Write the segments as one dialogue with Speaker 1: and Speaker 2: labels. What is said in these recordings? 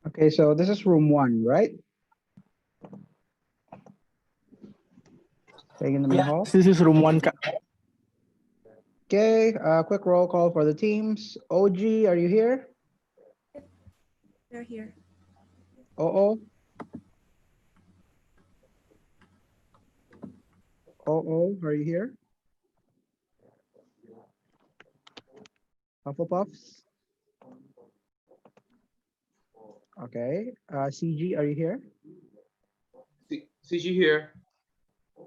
Speaker 1: Okay, so this is room 1, right? Staying in the main hall.
Speaker 2: This is room 1.
Speaker 1: Okay, quick roll call for the teams. OG, are you here?
Speaker 3: They're here.
Speaker 1: Oo. Oo, are you here? Hufflepuffs? Okay. CG, are you here?
Speaker 4: CG here.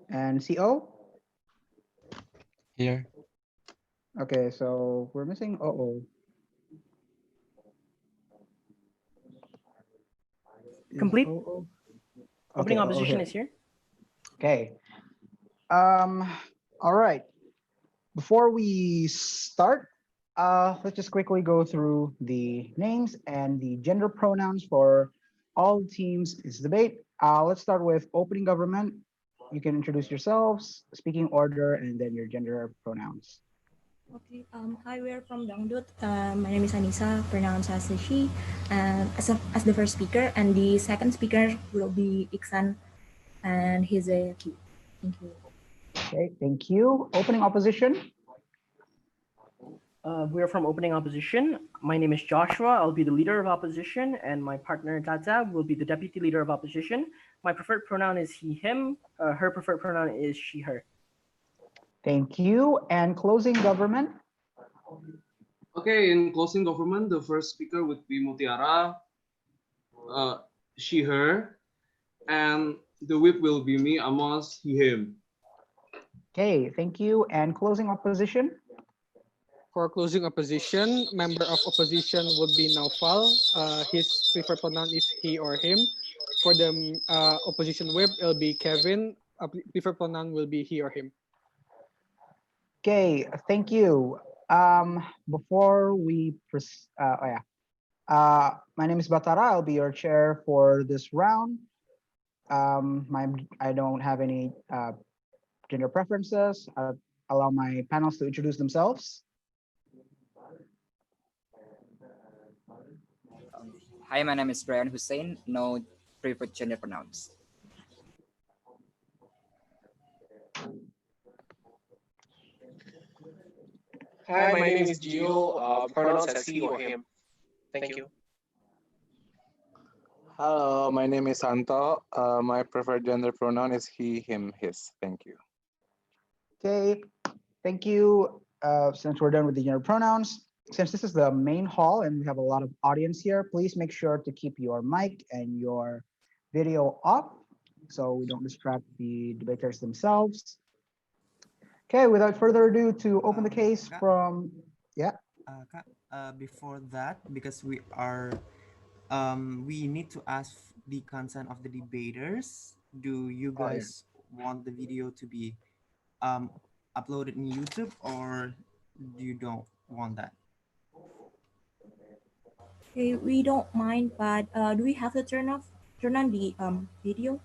Speaker 1: And CO?
Speaker 5: Here.
Speaker 1: Okay, so we're missing OO.
Speaker 2: Complete.
Speaker 1: OO?
Speaker 2: Opening
Speaker 1: Okay,
Speaker 2: opposition
Speaker 1: here.
Speaker 2: is here.
Speaker 1: Okay. All right. Before we start, let's just quickly go through the names and the gender pronouns for all teams in this debate. Let's start with opening government. You can introduce yourselves, speaking order, and then your gender pronouns.
Speaker 3: Okay. Hi, we're from Dangdut. My name is Anissa, pronounced as she, as the first speaker, and the second speaker will be Iksan, and he's a he. Thank you.
Speaker 1: Okay, thank you. Opening opposition.
Speaker 2: We're from opening opposition. My name is Joshua. I'll be the leader of opposition, and my partner Tata will be the deputy leader of opposition. My preferred pronoun is he, him. Her preferred pronoun is she, her.
Speaker 1: Thank you. And closing government.
Speaker 4: Okay, in closing government, the first speaker would be Mutiara, she, her, and the whip will be me, Amos, he, him.
Speaker 1: Okay, thank you. And closing opposition.
Speaker 6: For closing opposition, member of opposition would be Naufal. His preferred pronoun is he or him. For the opposition whip, it'll be Kevin. Preferred pronoun will be he or him.
Speaker 1: Okay, thank you. Before we my name is Batara. I'll be your chair for this round. I don't have any gender preferences. I'll allow my panels to introduce themselves.
Speaker 7: Hi, my name is Brian Hussein. No preferred gender pronouns.
Speaker 8: Hi, my name is Gio. Pronouns as he or him. Thank you.
Speaker 5: Hello, my name is Santo. My preferred gender pronoun is he, him, his. Thank you.
Speaker 1: Okay, thank you. Since we're done with the gender pronouns, since this is the main hall and we have a lot of audience here, please make sure to keep your mic and your video off so we don't distract the debaters themselves. Okay, without further ado, to open the case from,
Speaker 9: before that, because we need to ask the consent of the debaters. Do you guys want the video to be uploaded in YouTube, or you don't want that?
Speaker 3: Okay, we don't mind, but do we have to turn on the video?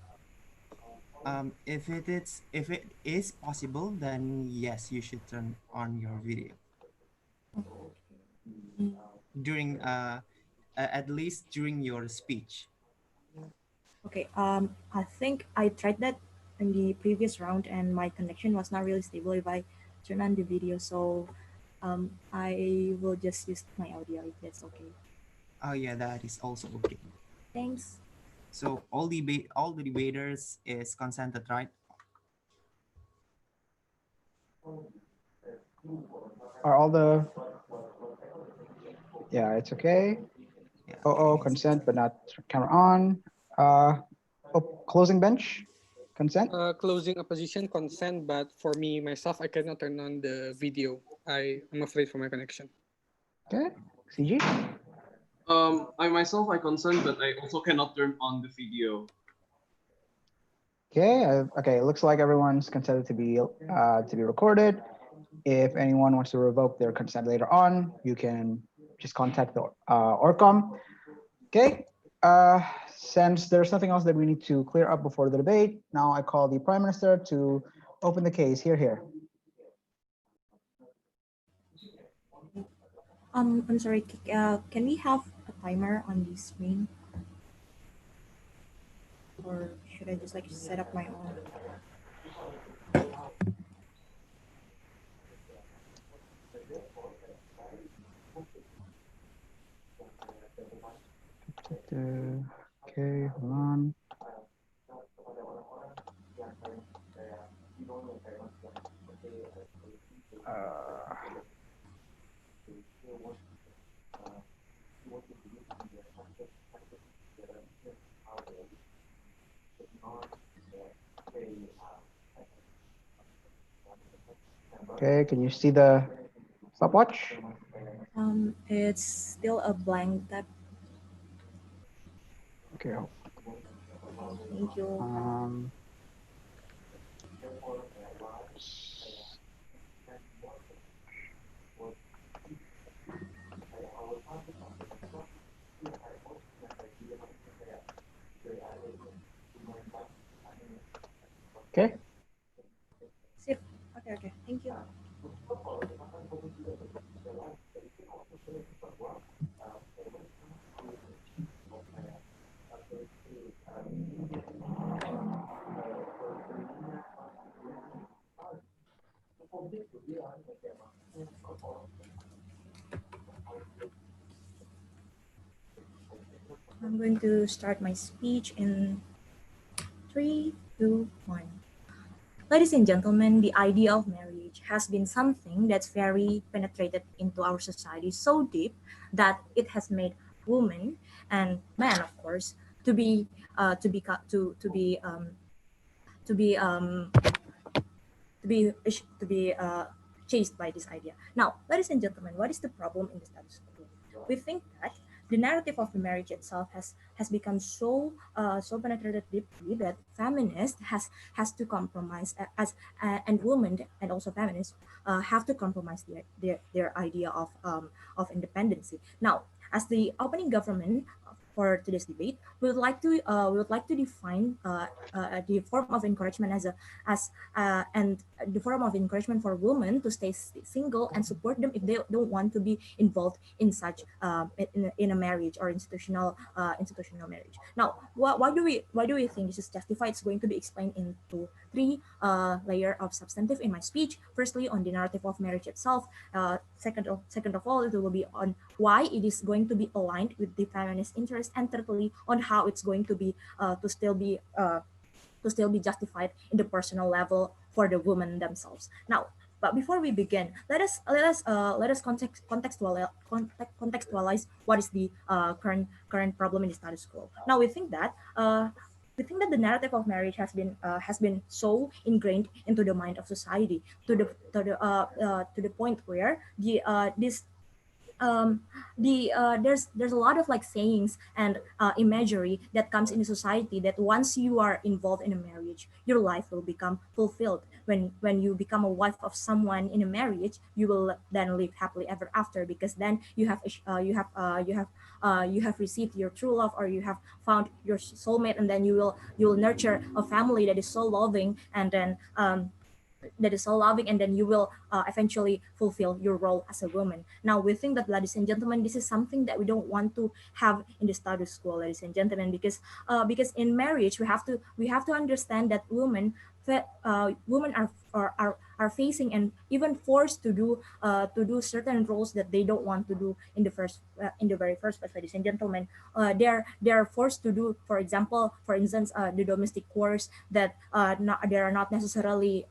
Speaker 9: If it is possible, then yes, you should turn on your video during at least during your speech.
Speaker 3: Okay. I think I tried that in the previous round, and my connection was not really stable if I turn on the video. So, I will just use my audio if that's okay.
Speaker 9: Oh yeah, that is also okay.
Speaker 3: Thanks.
Speaker 9: So all the debaters is consented, right?
Speaker 1: are all the, it's okay.
Speaker 9: Yeah,
Speaker 1: Consent, but not camera on. Closing bench, consent.
Speaker 6: Closing opposition, consent, but for me, myself, I cannot turn on the video. I'm afraid for my connection.
Speaker 1: Okay, CG.
Speaker 4: I myself, I consent, but I also cannot turn on the video.
Speaker 1: Okay, okay. It looks like everyone's consented to be recorded. If anyone wants to revoke their consent later on, you can just contact the Orcom. Okay. Since there's nothing else that we need to clear up before the debate, now I call the Prime Minister to open the case. Here.
Speaker 3: I'm sorry. Can we have a timer on the screen, or should I just like set up my own?
Speaker 1: Okay, hold on. Okay, can you see the stopwatch?
Speaker 3: It's still a blank tab.
Speaker 1: Okay.
Speaker 3: Thank you.
Speaker 1: Okay.
Speaker 3: Sip. Okay. Thank you. I'm going to start my speech in 3, 2, 1. Ladies and gentlemen, the idea of marriage has been something that's very penetrated into our society so deep that it has made women and men, of course, to be to be co- to be to be chased by this idea. Now, ladies and gentlemen, what is the problem in the status quo? We think that the narrative of the marriage itself has become so penetrated deeply that feminists has to compromise and women and also feminists have to compromise their idea of independency. Now, as the opening government for today's debate, we would like to define the form of encouragement as and the form of encouragement for women to stay single and support them if they don't want to be involved in such in a marriage or institutional marriage. Now, why do we think this is justified? It's going to be explained into three layer of substantive in my speech. Firstly, on the narrative of marriage itself. Second of all, it will be on why it is going to be aligned with the feminist interest, and thirdly, on how it's going to be to still be justified in the personal level for the women themselves. Now, but before we begin, let us contextualize what is the current problem in the status quo. Now, we think that the narrative of marriage has been so ingrained into the mind of society to the point where there's a lot of like sayings and imagery that comes into society that once you are involved in a marriage, your life will become fulfilled. When you become a wife of someone in a marriage, you will then live happily ever after, because then you have received your true love, or you have found your soulmate, and then you will nurture a family that is so loving, and then and then you will eventually fulfill your role as a woman. Now, we think that, ladies and gentlemen, this is something that we don't want to have in the status quo, ladies and gentlemen, because in marriage we have to understand that women are facing and even forced to do certain roles that they don't want to do in the very first place, ladies and gentlemen. They are forced to do, for instance, the domestic chores that they are not necessarily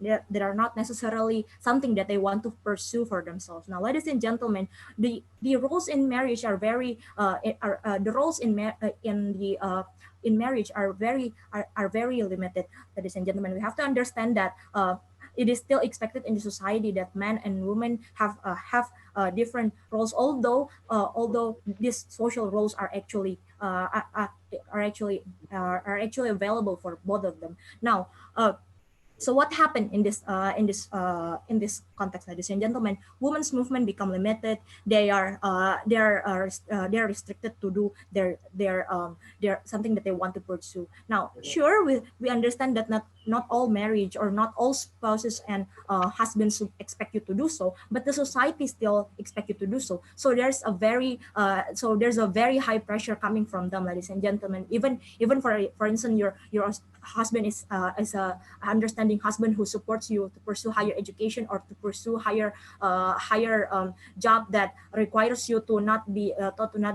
Speaker 3: something that they want to pursue for themselves. Now, ladies and gentlemen, the roles in marriage are very the roles in marriage are very limited, ladies and gentlemen. We have to understand that it is still expected in the society that men and women have different roles, although these social roles are actually available for both of them. Now, so what happened in this context, ladies and gentlemen, women's movement become limited. They're restricted to do their something that they want to pursue. Now, sure, we understand that not all marriage or not all spouses and husbands expect you to do so, but the society still expect you to do so. So there's a very high pressure coming from them, ladies and gentlemen. Even for instance, your husband is a understanding husband who supports you to pursue higher education or to pursue higher job that requires you to not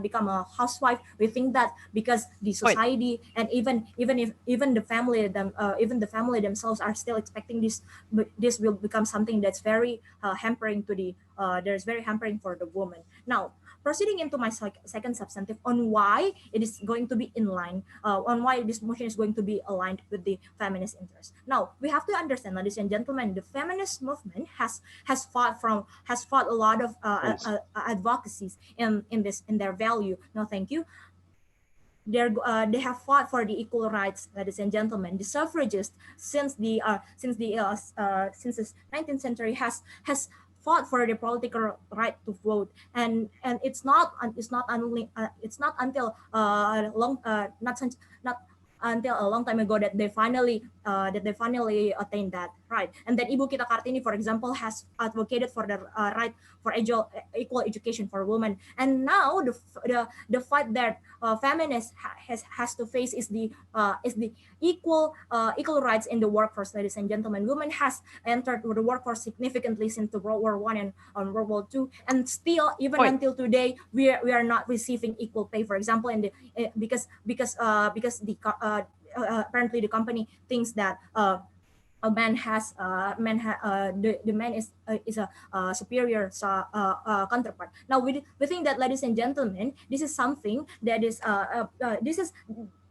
Speaker 3: become a housewife. We think that because the society and even the family themselves are still expecting this will become something that's very hampering to the there's very hampering for the woman. Now, proceeding into my second substantive on why it is going to be in line, on why this motion is going to be aligned with the feminist interest. Now, we have to understand, ladies and gentlemen, the feminist movement has fought a lot of advocacies in their value. No, thank you. They have fought for the equal rights, ladies and gentlemen. The suffragists since the 19th century has fought for the political right to vote, and it's not until a long time ago that they finally attained that right. And then Ibu Kita Kartini, for example, has advocated for the right for equal education for women. And now the fight that feminists has to face is the equal rights in the workforce, ladies and gentlemen. Women has entered the workforce significantly since the World War I and World War II, and still even until today we are not receiving equal pay. For example, in the because the apparently the company thinks that the man is a superior counterpart. Now we think that, ladies and gentlemen, this is something that is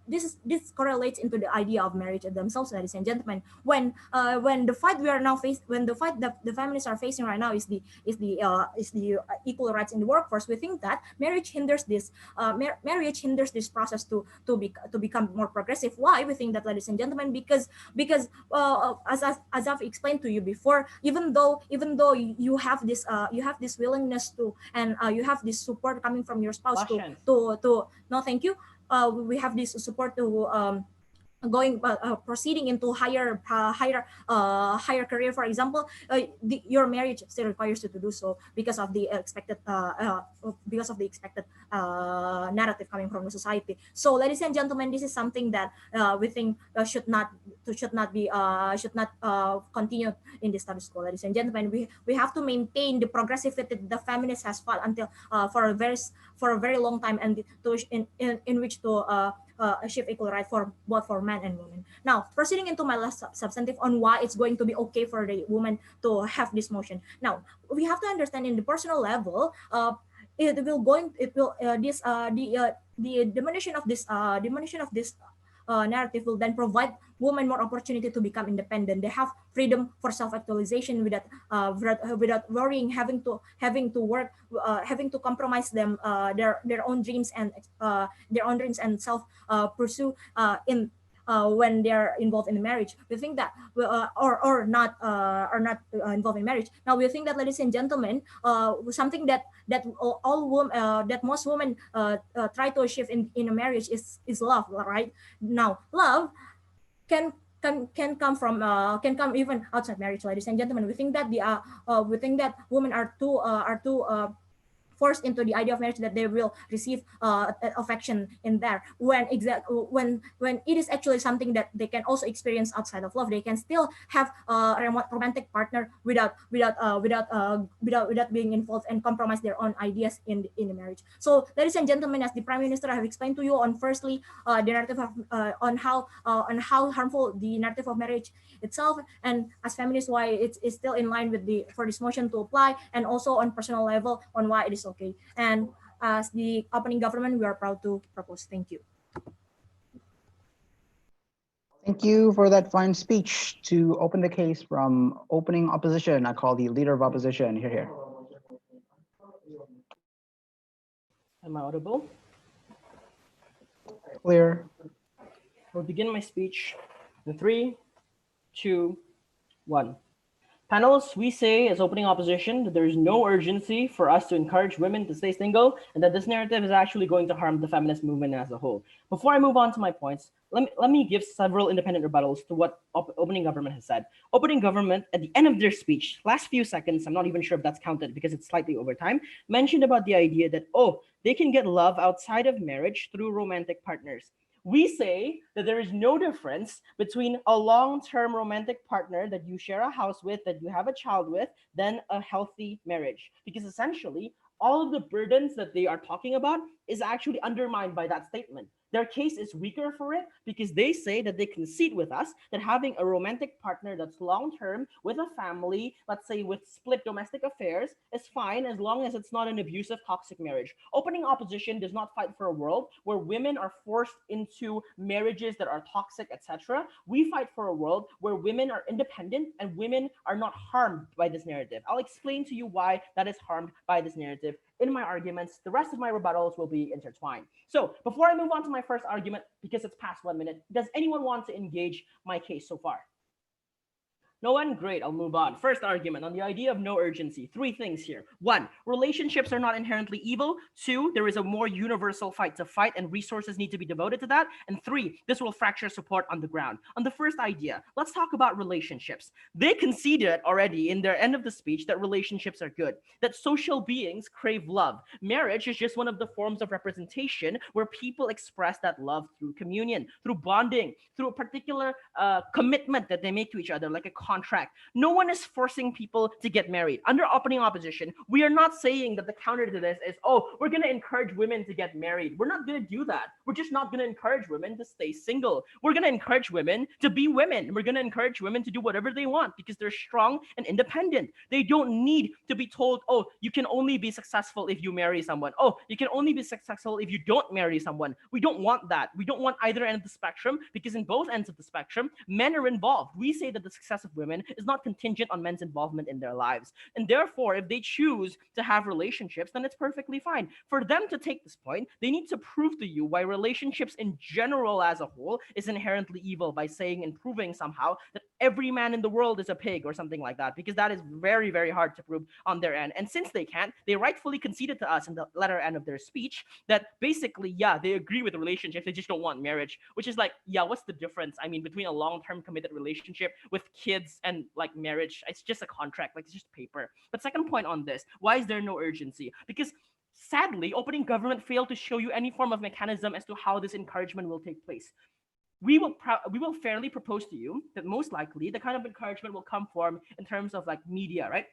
Speaker 3: this correlates into the idea of marriage themselves, ladies and gentlemen. When the fight we are now facing, when the fight that the feminists are facing right now is the equal rights in the workforce, we think that marriage hinders this process to become more progressive. Why we think that, ladies and gentlemen? Because as I've explained to you before, even though you have this willingness to, and you have this support coming from your spouse to no, thank you. We have this support to proceeding into higher career, for example. Your marriage still requires you to do so because of the expected narrative coming from the society. So, ladies and gentlemen, this is something that we think should not continue in the status quo, ladies and gentlemen. We have to maintain the progressivity the feminist has fought until for a very long time, and in which to achieve equal right for both for men and women. Now, proceeding into my last substantive on why it's going to be okay for the woman to have this motion. Now, we have to understand in the personal level, the diminution of this narrative will then provide women more opportunity to become independent. They have freedom for self-actualization without worrying having to work, having to compromise their own dreams and self pursue in when they're involved in marriage. We think that or not involved in marriage. Now we think that, ladies and gentlemen, something that most women try to achieve in a marriage is love, right? Now love can come even outside marriage, ladies and gentlemen. We think that women are too forced into the idea of marriage that they will receive affection in there, when it is actually something that they can also experience outside of love. They can still have a romantic partner without being involved and compromise their own ideas in the marriage. So, ladies and gentlemen, as the Prime Minister, I have explained to you on firstly the narrative of, on how harmful the narrative of marriage itself, and as feminists why it's still in line with for this motion to apply, and also on personal level on why it is okay. And as the opening government, we are proud to propose. Thank you.
Speaker 1: Thank you for that fine speech. To open the case from opening opposition, I call the leader of opposition. Here.
Speaker 2: Am I audible?
Speaker 1: Clear.
Speaker 2: I'll begin my speech in 3, 2, 1. Panelists, we say as opening opposition that there is no urgency for us to encourage women to stay single, and that this narrative is actually going to harm the feminist movement as a whole. Before I move on to my points, let me give several independent rebuttals to what opening government has said. Opening government, at the end of their speech, last few seconds, I'm not even sure if that's counted because it's slightly over time, mentioned about the idea that, oh, they can get love outside of marriage through romantic partners. We say that there is no difference between a long-term romantic partner that you share a house with, that you have a child with, than a healthy marriage. Because essentially, all of the burdens that they are talking about is actually undermined by that statement. Their case is weaker for it because they say that they concede with us that having a romantic partner that's long-term with a family, let's say with split domestic affairs, is fine as long as it's not an abusive, toxic marriage. Opening opposition does not fight for a world where women are forced into marriages that are toxic, etc. We fight for a world where women are independent and women are not harmed by this narrative. I'll explain to you why that is harmed by this narrative in my arguments. The rest of my rebuttals will be intertwined. So before I move on to my first argument, because it's past 1 minute, does anyone want to engage my case so far? No one? Great, I'll move on. First argument on the idea of no urgency. 3 things here. 1, relationships are not inherently evil. 2, there is a more universal fight to fight and resources need to be devoted to that. And 3, this will fracture support on the ground. On the first idea, let's talk about relationships. They conceded already in their end of the speech that relationships are good, that social beings crave love. Marriage is just one of the forms of representation where people express that love through communion, through bonding, through a particular commitment that they make to each other, like a contract. No one is forcing people to get married. Under opening opposition, we are not saying that the counter to this is, oh, we're going to encourage women to get married. We're not going to do that. We're just not going to encourage women to stay single. We're going to encourage women to be women. We're going to encourage women to do whatever they want because they're strong and independent. They don't need to be told, oh, you can only be successful if you marry someone. Oh, you can only be successful if you don't marry someone. We don't want that. We don't want either end of the spectrum because in both ends of the spectrum, men are involved. We say that the success of women is not contingent on men's involvement in their lives. And therefore, if they choose to have relationships, then it's perfectly fine. For them to take this point, they need to prove to you why relationships in general as a whole is inherently evil by saying and proving somehow that every man in the world is a pig or something like that, because that is very, very hard to prove on their end. And since they can't, they rightfully conceded to us in the latter end of their speech that basically, yeah, they agree with the relationship, they just don't want marriage, which is like, yeah, what's the difference? I mean, between a long-term committed relationship with kids and like marriage, it's just a contract, like it's just paper. But second point on this, why is there no urgency? Because sadly, opening government failed to show you any form of mechanism as to how this encouragement will take place. We will fairly propose to you that most likely the kind of encouragement will come from in terms of like media, right?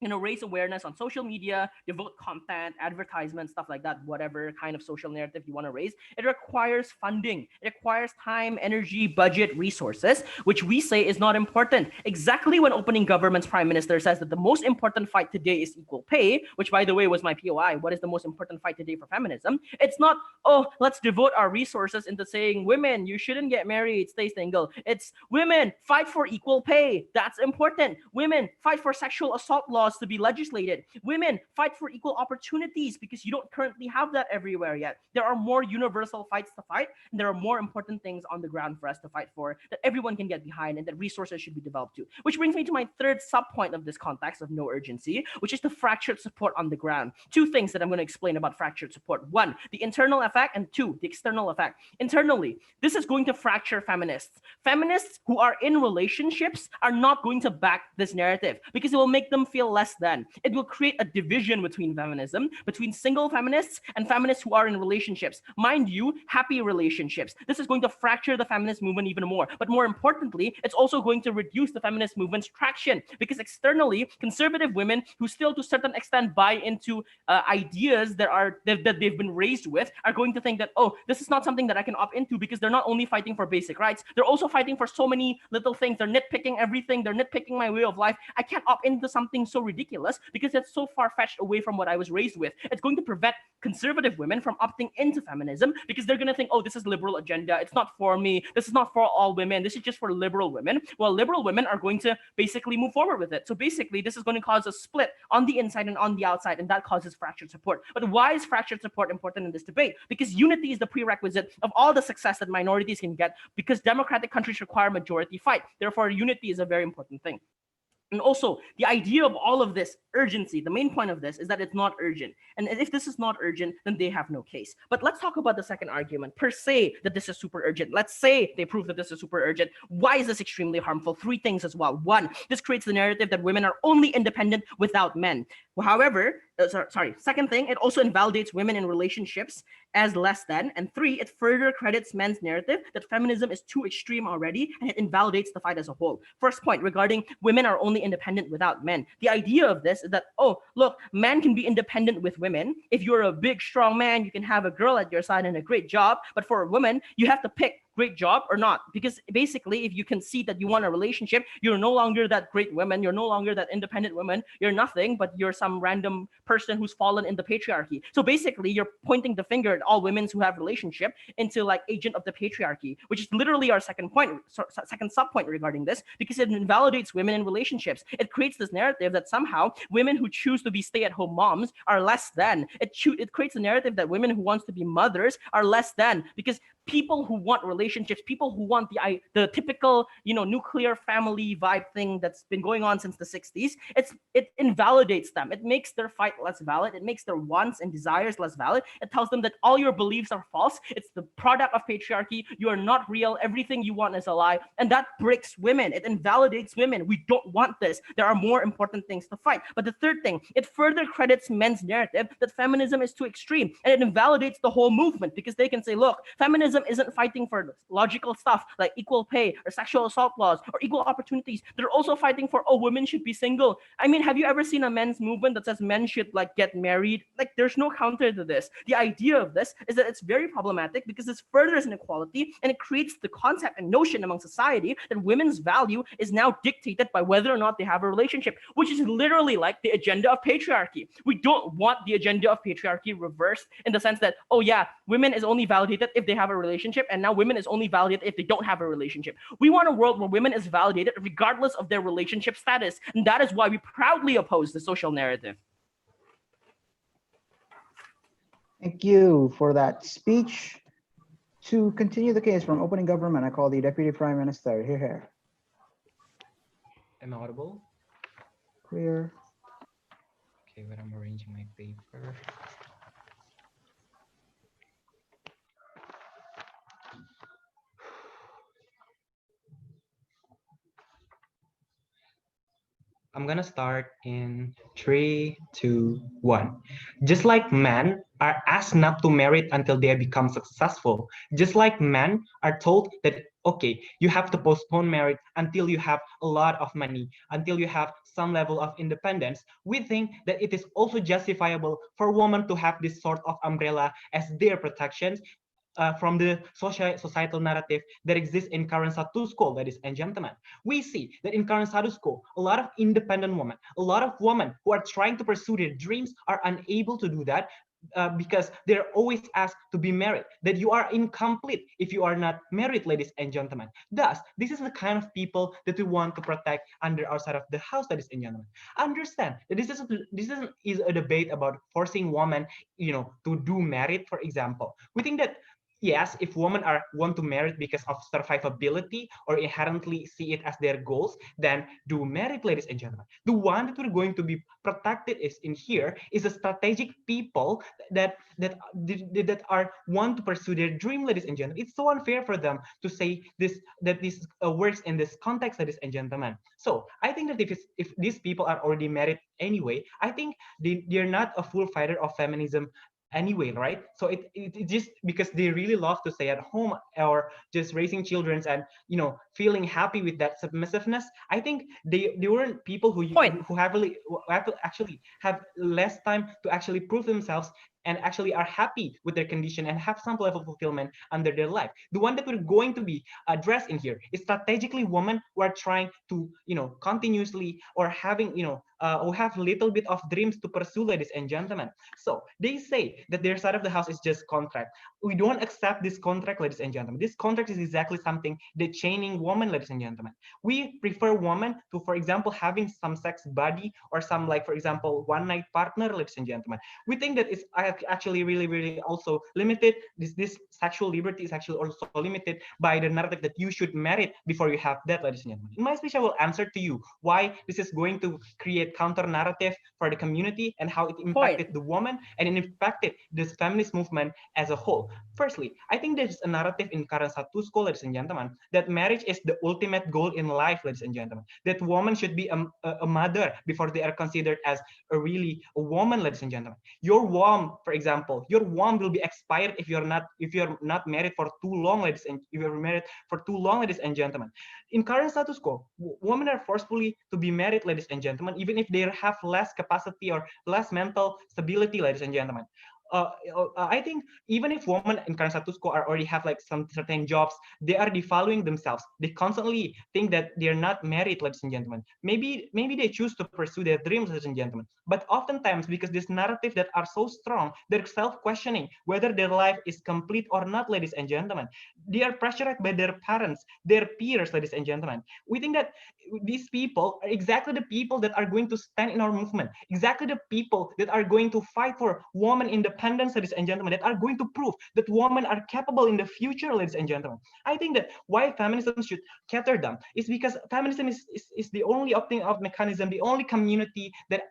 Speaker 2: Raise awareness on social media, devote content, advertisements, stuff like that, whatever kind of social narrative you want to raise. It requires funding. It requires time, energy, budget, resources, which we say is not important. Exactly when opening government's prime minister says that the most important fight today is equal pay, which by the way was my POI, what is the most important fight today for feminism? It's not, oh, let's devote our resources into saying, women, you shouldn't get married, stay single. It's women, fight for equal pay. That's important. Women, fight for sexual assault laws to be legislated. Women, fight for equal opportunities because you don't currently have that everywhere yet. There are more universal fights to fight, and there are more important things on the ground for us to fight for that everyone can get behind and that resources should be developed to. Which brings me to my third sub-point of this context of no urgency, which is the fractured support on the ground. 2 things that I'm going to explain about fractured support. 1, the internal effect, and 2, the external effect. Internally, this is going to fracture feminists. Feminists who are in relationships are not going to back this narrative because it will make them feel less than. It will create a division between feminism, between single feminists and feminists who are in relationships. Mind you, happy relationships. This is going to fracture the feminist movement even more. But more importantly, it's also going to reduce the feminist movement's traction because externally, conservative women who still to a certain extent buy into ideas that they've been raised with are going to think that, oh, this is not something that I can opt into because they're not only fighting for basic rights, they're also fighting for so many little things. They're nitpicking everything. They're nitpicking my way of life. I can't opt into something so ridiculous because it's so far-fetched away from what I was raised with. It's going to prevent conservative women from opting into feminism because they're going to think, oh, this is liberal agenda. It's not for me. This is not for all women. This is just for liberal women. Well, liberal women are going to basically move forward with it. So basically, this is going to cause a split on the inside and on the outside, and that causes fractured support. But why is fractured support important in this debate? Because unity is the prerequisite of all the success that minorities can get because democratic countries require majority fight. Therefore, unity is a very important thing. And also, the idea of all of this urgency, the main point of this is that it's not urgent. And if this is not urgent, then they have no case. But let's talk about the second argument, per se, that this is super urgent. Let's say they prove that this is super urgent. Why is this extremely harmful? Three things as well. One, this creates the narrative that women are only independent without men. However, second thing, it also invalidates women in relationships as less than. And three, it further credits men's narrative that feminism is too extreme already, and it invalidates the fight as a whole. First point regarding women are only independent without men. The idea of this is that, oh, look, men can be independent with women. If you're a big, strong man, you can have a girl at your side and a great job. But for a woman, you have to pick great job or not, because basically if you concede that you want a relationship, you're no longer that great woman, you're no longer that independent woman, you're nothing, but you're some random person who's fallen in the patriarchy. So basically you're pointing the finger at all women who have relationship into like agent of the patriarchy, which is literally our second point, second sub point regarding this, because it invalidates women in relationships. It creates this narrative that somehow women who choose to be stay-at-home moms are less than. It creates a narrative that women who wants to be mothers are less than, because people who want relationships, people who want the typical, nuclear family vibe thing that's been going on since the 60s, it invalidates them. It makes their fight less valid. It makes their wants and desires less valid. It tells them that all your beliefs are false. It's the product of patriarchy. You are not real. Everything you want is a lie. And that breaks women. It invalidates women. We don't want this. There are more important things to fight. But the third thing, it further credits men's narrative that feminism is too extreme. And it invalidates the whole movement, because they can say, look, feminism isn't fighting for logical stuff like equal pay or sexual assault laws or equal opportunities. They're also fighting for, oh, women should be single. I mean, have you ever seen a men's movement that says men should like get married? Like, there's no counter to this. The idea of this is that it's very problematic because this furthers inequality, and it creates the concept and notion among society that women's value is now dictated by whether or not they have a relationship, which is literally like the agenda of patriarchy. We don't want the agenda of patriarchy reversed in the sense that, oh yeah, women is only validated if they have a relationship, and now women is only validated if they don't have a relationship. We want a world where women is validated regardless of their relationship status, and that is why we proudly oppose the social narrative.
Speaker 1: Thank you for that speech. To continue the case from opening government, I call the Deputy Prime Minister. Here.
Speaker 10: Am I audible?
Speaker 1: Clear.
Speaker 10: Okay, but I'm arranging my paper. I'm gonna start in 3, 2, 1. Just like men are asked not to marry until they become successful, just like men are told that, okay, you have to postpone marriage until you have a lot of money, until you have some level of independence, we think that it is also justifiable for women to have this sort of umbrella as their protections from the societal narrative that exists in current status quo, ladies and gentlemen. We see that in current status quo, a lot of independent women, a lot of women who are trying to pursue their dreams are unable to do that because they're always asked to be married, that you are incomplete if you are not married, ladies and gentlemen. Thus, this is the kind of people that we want to protect under our side of the house, ladies and gentlemen. Understand that this is a debate about forcing women, to do married, for example. We think that yes, if women want to marry because of survivability or inherently see it as their goals, then do marry, ladies and gentlemen. The one that we're going to be protected is in here is a strategic people that are want to pursue their dream, ladies and gentlemen. It's so unfair for them to say this works in this context, ladies and gentlemen. So I think that if these people are already married anyway, I think they're not a full fighter of feminism anyway, right? So it just because they really love to stay at home or just raising children and feeling happy with that submissiveness. I think they weren't people who actually have less time to actually prove themselves and actually are happy with their condition and have some level of fulfillment under their life. The one that we're going to be addressed in here is strategically women who are trying to continuously or having who have a little bit of dreams to pursue, ladies and gentlemen. So they say that their side of the house is just contract. We don't accept this contract, ladies and gentlemen. This contract is exactly something that chaining woman, ladies and gentlemen. We prefer women to, for example, having some sex buddy or some, like, for example, one night partner, ladies and gentlemen. We think that it's actually really also limited. This sexual liberty is actually also limited by the narrative that you should marry before you have that, ladies and gentlemen. In my speech, I will answer to you why this is going to create counter narrative for the community and how it impacted the woman and it impacted this feminist movement as a whole. Firstly, I think there's a narrative in current status quo, ladies and gentlemen, that marriage is the ultimate goal in life, ladies and gentlemen. That woman should be a mother before they are considered as a woman, ladies and gentlemen. Your womb, for example, your womb will be expired if you're not married for too long, ladies and if you're married for too long, ladies and gentlemen. In current status quo, women are forcefully to be married, ladies and gentlemen, even if they have less capacity or less mental stability, ladies and gentlemen. I think even if women in current status quo already have like some certain jobs, they are devaluing themselves. They constantly think that they're not married, ladies and gentlemen. Maybe they choose to pursue their dreams, ladies and gentlemen. But oftentimes, because this narrative that are so strong, they're self-questioning whether their life is complete or not, ladies and gentlemen. They are pressurized by their parents, their peers, ladies and gentlemen. We think that these people are exactly the people that are going to stand in our movement, exactly the people that are going to fight for women independence, ladies and gentlemen, that are going to prove that women are capable in the future, ladies and gentlemen. I think that why feminism should cater them is because feminism is the only opting out mechanism, the only community that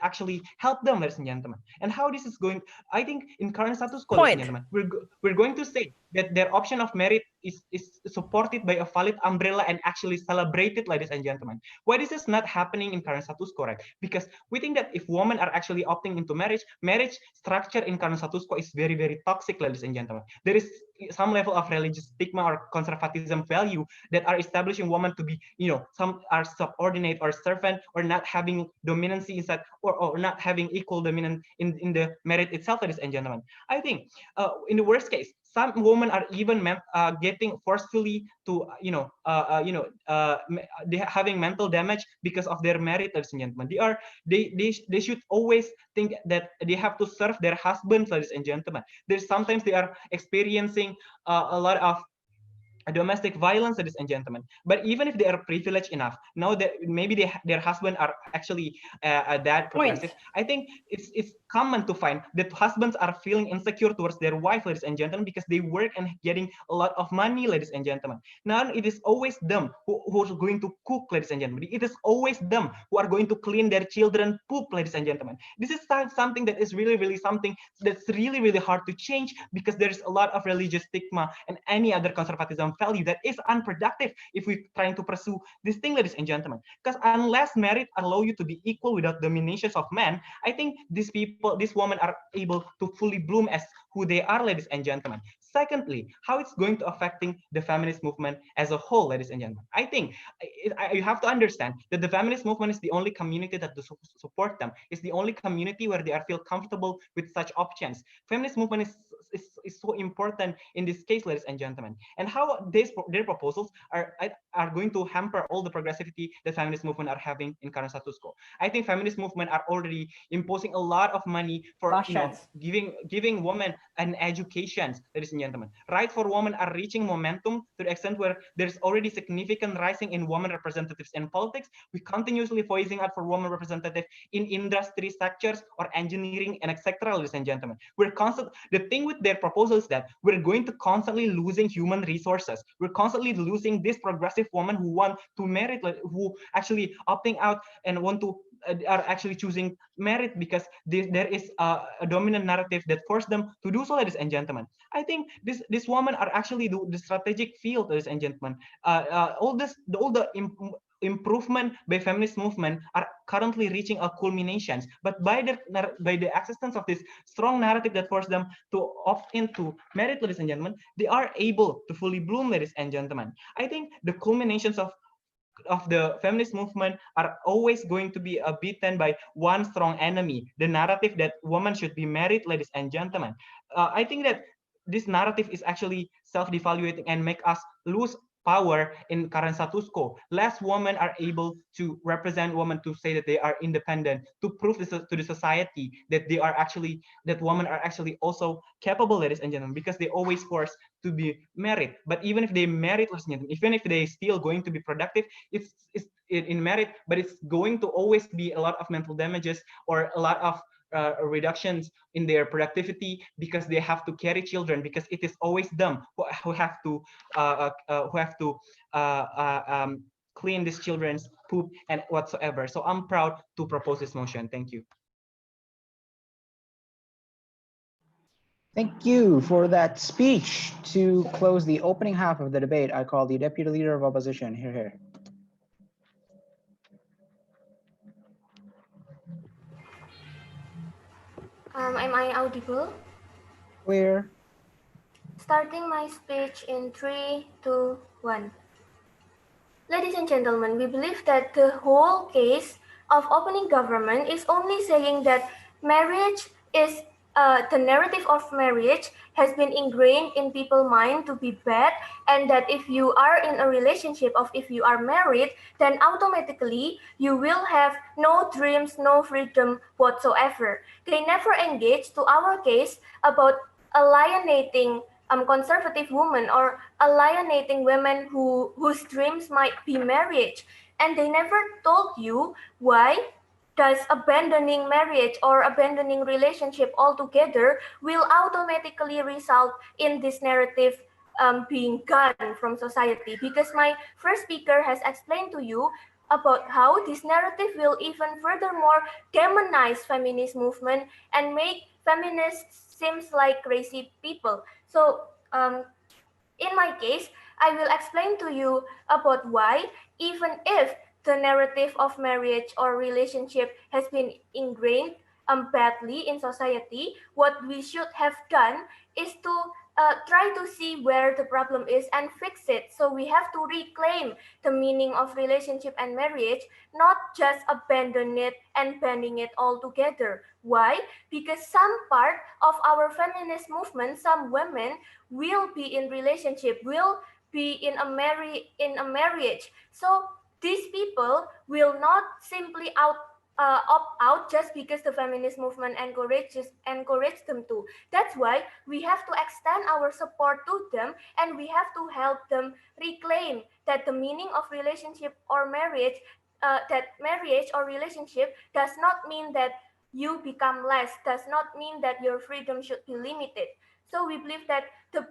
Speaker 10: actually help them, ladies and gentlemen. And how this is going, I think in current status quo, ladies and gentlemen, we're going to say that their option of merit is supported by a valid umbrella and actually celebrated, ladies and gentlemen. Why this is not happening in current status quo, right? Because we think that if women are actually opting into marriage structure in current status quo is very toxic, ladies and gentlemen. There is some level of religious stigma or conservatism value that are establishing women to be, some are subordinate or servant or not having dominancy inside or not having equal dominance in the merit itself, ladies and gentlemen. I think in the worst case, some women are even getting forcefully to, they having mental damage because of their merit, ladies and gentlemen. They should always think that they have to serve their husbands, ladies and gentlemen. There's sometimes they are experiencing a lot of domestic violence, ladies and gentlemen. But even if they are privileged enough, now that maybe their husband are actually that progressive, I think it's common to find that husbands are feeling insecure towards their wife, ladies and gentlemen, because they work and getting a lot of money, ladies and gentlemen. Now it is always them who are going to cook, ladies and gentlemen. It is always them who are going to clean their children poop, ladies and gentlemen. This is something that is really something that's really hard to change because there's a lot of religious stigma and any other conservatism value that is unproductive if we're trying to pursue this thing, ladies and gentlemen. Because unless merit allow you to be equal without dominations of men, I think these women are able to fully bloom as who they are, ladies and gentlemen. Secondly, how it's going to affecting the feminist movement as a whole, ladies and gentlemen. I think you have to understand that the feminist movement is the only community that support them. It's the only community where they are feel comfortable with such options. Feminist movement is so important in this case, ladies and gentlemen. And how their proposals are going to hamper all the progressivity that feminist movement are having in current status quo. I think feminist movement are already imposing a lot of money for giving women an education, ladies and gentlemen. Rights for women are reaching momentum to the extent where there's already significant rising in women representatives in politics. We continuously voicing out for women representatives in industry sectors or engineering and etc., ladies and gentlemen. The thing with their proposal is that we're going to constantly losing human resources. We're constantly losing this progressive woman who want to marry, who actually opting out and want to are actually choosing merit because there is a dominant narrative that forced them to do so, ladies and gentlemen. I think this women are actually the strategic field, ladies and gentlemen. All the improvement by feminist movement are currently reaching a culmination, but by the existence of this strong narrative that forced them to opt into merit, ladies and gentlemen, they are able to fully bloom, ladies and gentlemen. I think the culminations of the feminist movement are always going to be beaten by one strong enemy, the narrative that women should be married, ladies and gentlemen. I think that this narrative is actually self-devaluating and make us lose power in current status quo. Less women are able to represent women, to say that they are independent, to prove this to the society that they are actually, that women are actually also capable, ladies and gentlemen, because they always forced to be married. But even if they married, ladies and gentlemen, even if they still going to be productive, it's in merit, but it's going to always be a lot of mental damages or a lot of reductions in their productivity, because they have to carry children, because it is always them who have to clean these children's poop and whatsoever. So I'm proud to propose this motion. Thank you.
Speaker 1: Thank you for that speech. To close the opening half of the debate, I call the Deputy Leader of Opposition. Here.
Speaker 11: Am I audible?
Speaker 1: Clear.
Speaker 11: Starting my speech in 3, 2, 1. Ladies and gentlemen, we believe that the whole case of opening government is only saying that marriage is the narrative of marriage has been ingrained in people's mind to be bad, and that if you are in a relationship, or if you are married, then automatically you will have no dreams, no freedom whatsoever. They never engage to our case about alienating conservative women or alienating women whose dreams might be marriage. And they never told you why does abandoning marriage or abandoning relationship altogether will automatically result in this narrative being gone from society. Because my first speaker has explained to you about how this narrative will even furthermore demonize feminist movement and make feminists seems like crazy people. So in my case, I will explain to you about why, even if the narrative of marriage or relationship has been ingrained badly in society, what we should have done is to try to see where the problem is and fix it. So we have to reclaim the meaning of relationship and marriage, not just abandon it and banning it altogether. Why? Because some part of our feminist movement, some women will be in relationship, will be in a marriage. So these people will not simply opt out just because the feminist movement encourage them to. That's why we have to extend our support to them, and we have to help them reclaim that the meaning of relationship or marriage, that marriage or relationship does not mean that you become less, does not mean that your freedom should be limited. So we believe that the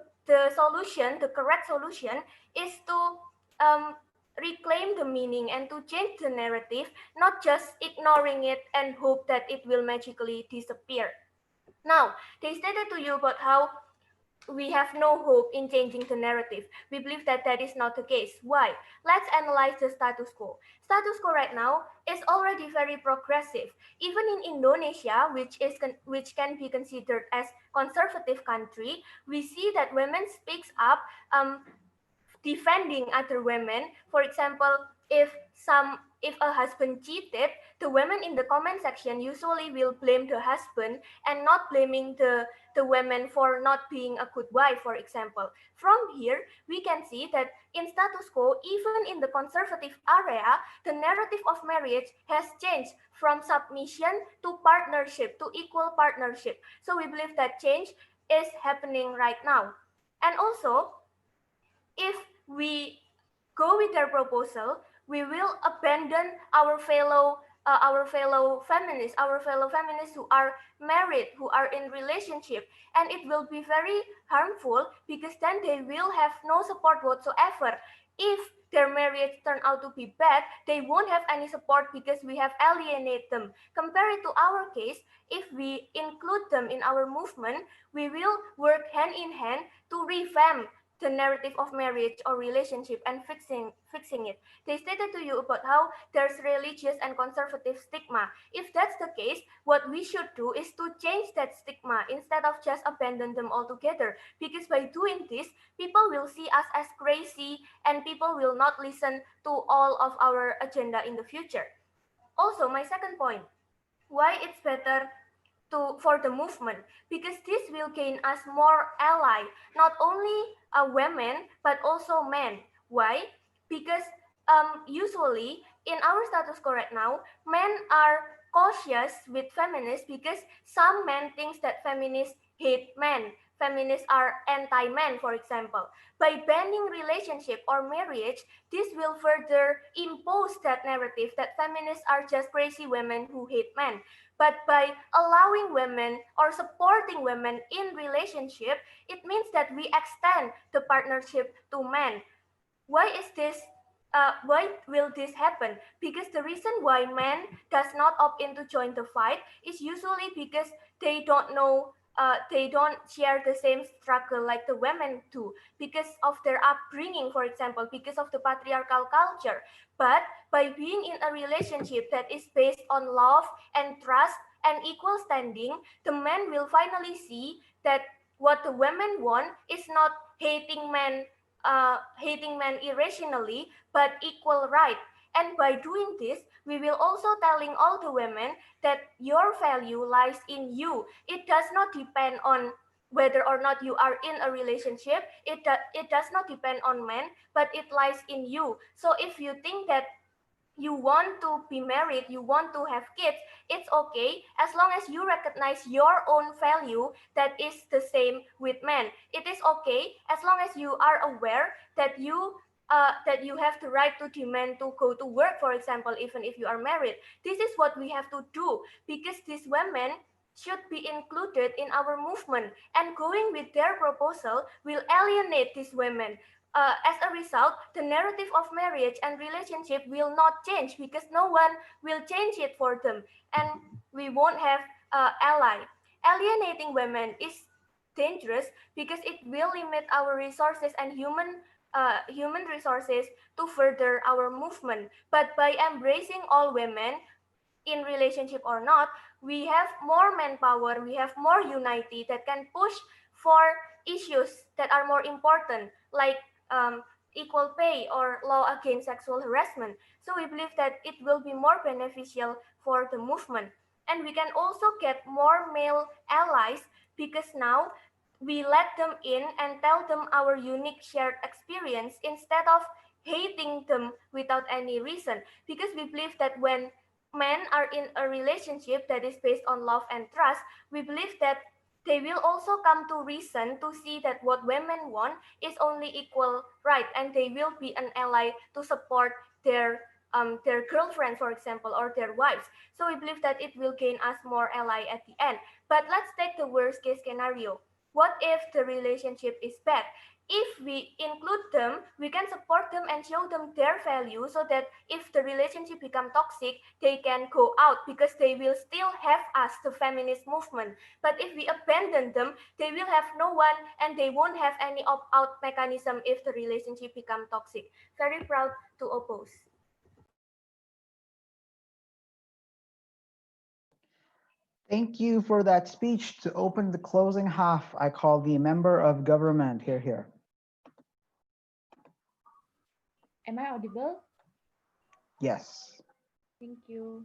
Speaker 11: solution, the correct solution, is to reclaim the meaning and to change the narrative, not just ignoring it and hope that it will magically disappear. Now, they stated to you about how we have no hope in changing the narrative. We believe that that is not the case. Why? Let's analyze the status quo. Status quo right now is already very progressive. Even in Indonesia, which can be considered as conservative country, we see that women speaks up defending other women. For example, if a husband cheated, the women in the comment section usually will blame the husband and not blaming the women for not being a good wife, for example. From here, we can see that in status quo, even in the conservative area, the narrative of marriage has changed from submission to partnership, to equal partnership. So we believe that change is happening right now. And also, if we go with their proposal, we will abandon our fellow feminists who are married, who are in relationship, and it will be very harmful because then they will have no support whatsoever. If their marriage turn out to be bad, they won't have any support because we have alienated them. Compared to our case, if we include them in our movement, we will work hand in hand to revamp the narrative of marriage or relationship and fixing it. They stated to you about how there's religious and conservative stigma. If that's the case, what we should do is to change that stigma instead of just abandon them altogether. Because by doing this, people will see us as crazy and people will not listen to all of our agenda in the future. Also, my second point, why it's better for the movement, because this will gain us more ally, not only women but also men. Why? Because usually in our status quo right now, men are cautious with feminists because some men thinks that feminists hate men. Feminists are anti-men, for example. By banning relationship or marriage, this will further impose that narrative that feminists are just crazy women who hate men. But by allowing women or supporting women in relationship, it means that we extend the partnership to men. Why is this? Why will this happen? Because the reason why men does not opt in to join the fight is usually because they don't know, they don't share the same struggle like the women do, because of their upbringing, for example, because of the patriarchal culture. But by being in a relationship that is based on love and trust and equal standing, the men will finally see that what the women want is not hating men irrationally, but equal right. And by doing this, we will also telling all the women that your value lies in you. It does not depend on whether or not you are in a relationship. It does not depend on men, but it lies in you. So if you think that you want to be married, you want to have kids, it's okay as long as you recognize your own value that is the same with men. It is okay as long as you are aware that you have the right to demand to go to work, for example, even if you are married. This is what we have to do because these women should be included in our movement, and going with their proposal will alienate these women. As a result, the narrative of marriage and relationship will not change because no one will change it for them, and we won't have ally. Alienating women is dangerous because it will limit our resources and human resources to further our movement. But by embracing all women, in relationship or not, we have more manpower, we have more unity that can push for issues that are more important, like equal pay or law against sexual harassment. So we believe that it will be more beneficial for the movement. And we can also get more male allies because now we let them in and tell them our unique shared experience instead of hating them without any reason. Because we believe that when men are in a relationship that is based on love and trust, we believe that they will also come to reason to see that what women want is only equal right, and they will be an ally to support their girlfriend, for example, or their wives. So we believe that it will gain us more ally at the end. But let's take the worst case scenario. What if the relationship is bad? If we include them, we can support them and show them their value so that if the relationship become toxic, they can go out because they will still have us, the feminist movement. But if we abandon them, they will have no one and they won't have any opt-out mechanism if the relationship become toxic. Very proud to oppose.
Speaker 1: Thank you for that speech. To open the closing half, I call the member of government. Here.
Speaker 12: Am I audible?
Speaker 1: Yes.
Speaker 12: Thank you.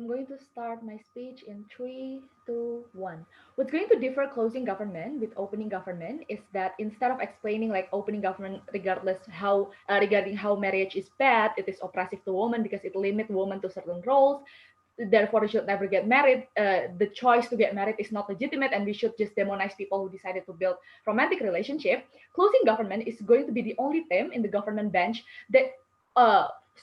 Speaker 12: I'm going to start my speech in 3, 2, 1. What's going to differ closing government with opening government is that instead of explaining like opening government regarding how marriage is bad, it is oppressive to women because it limits women to certain roles, therefore they should never get married. The choice to get married is not legitimate, and we should just demonize people who decided to build romantic relationship. Closing government is going to be the only theme in the government bench that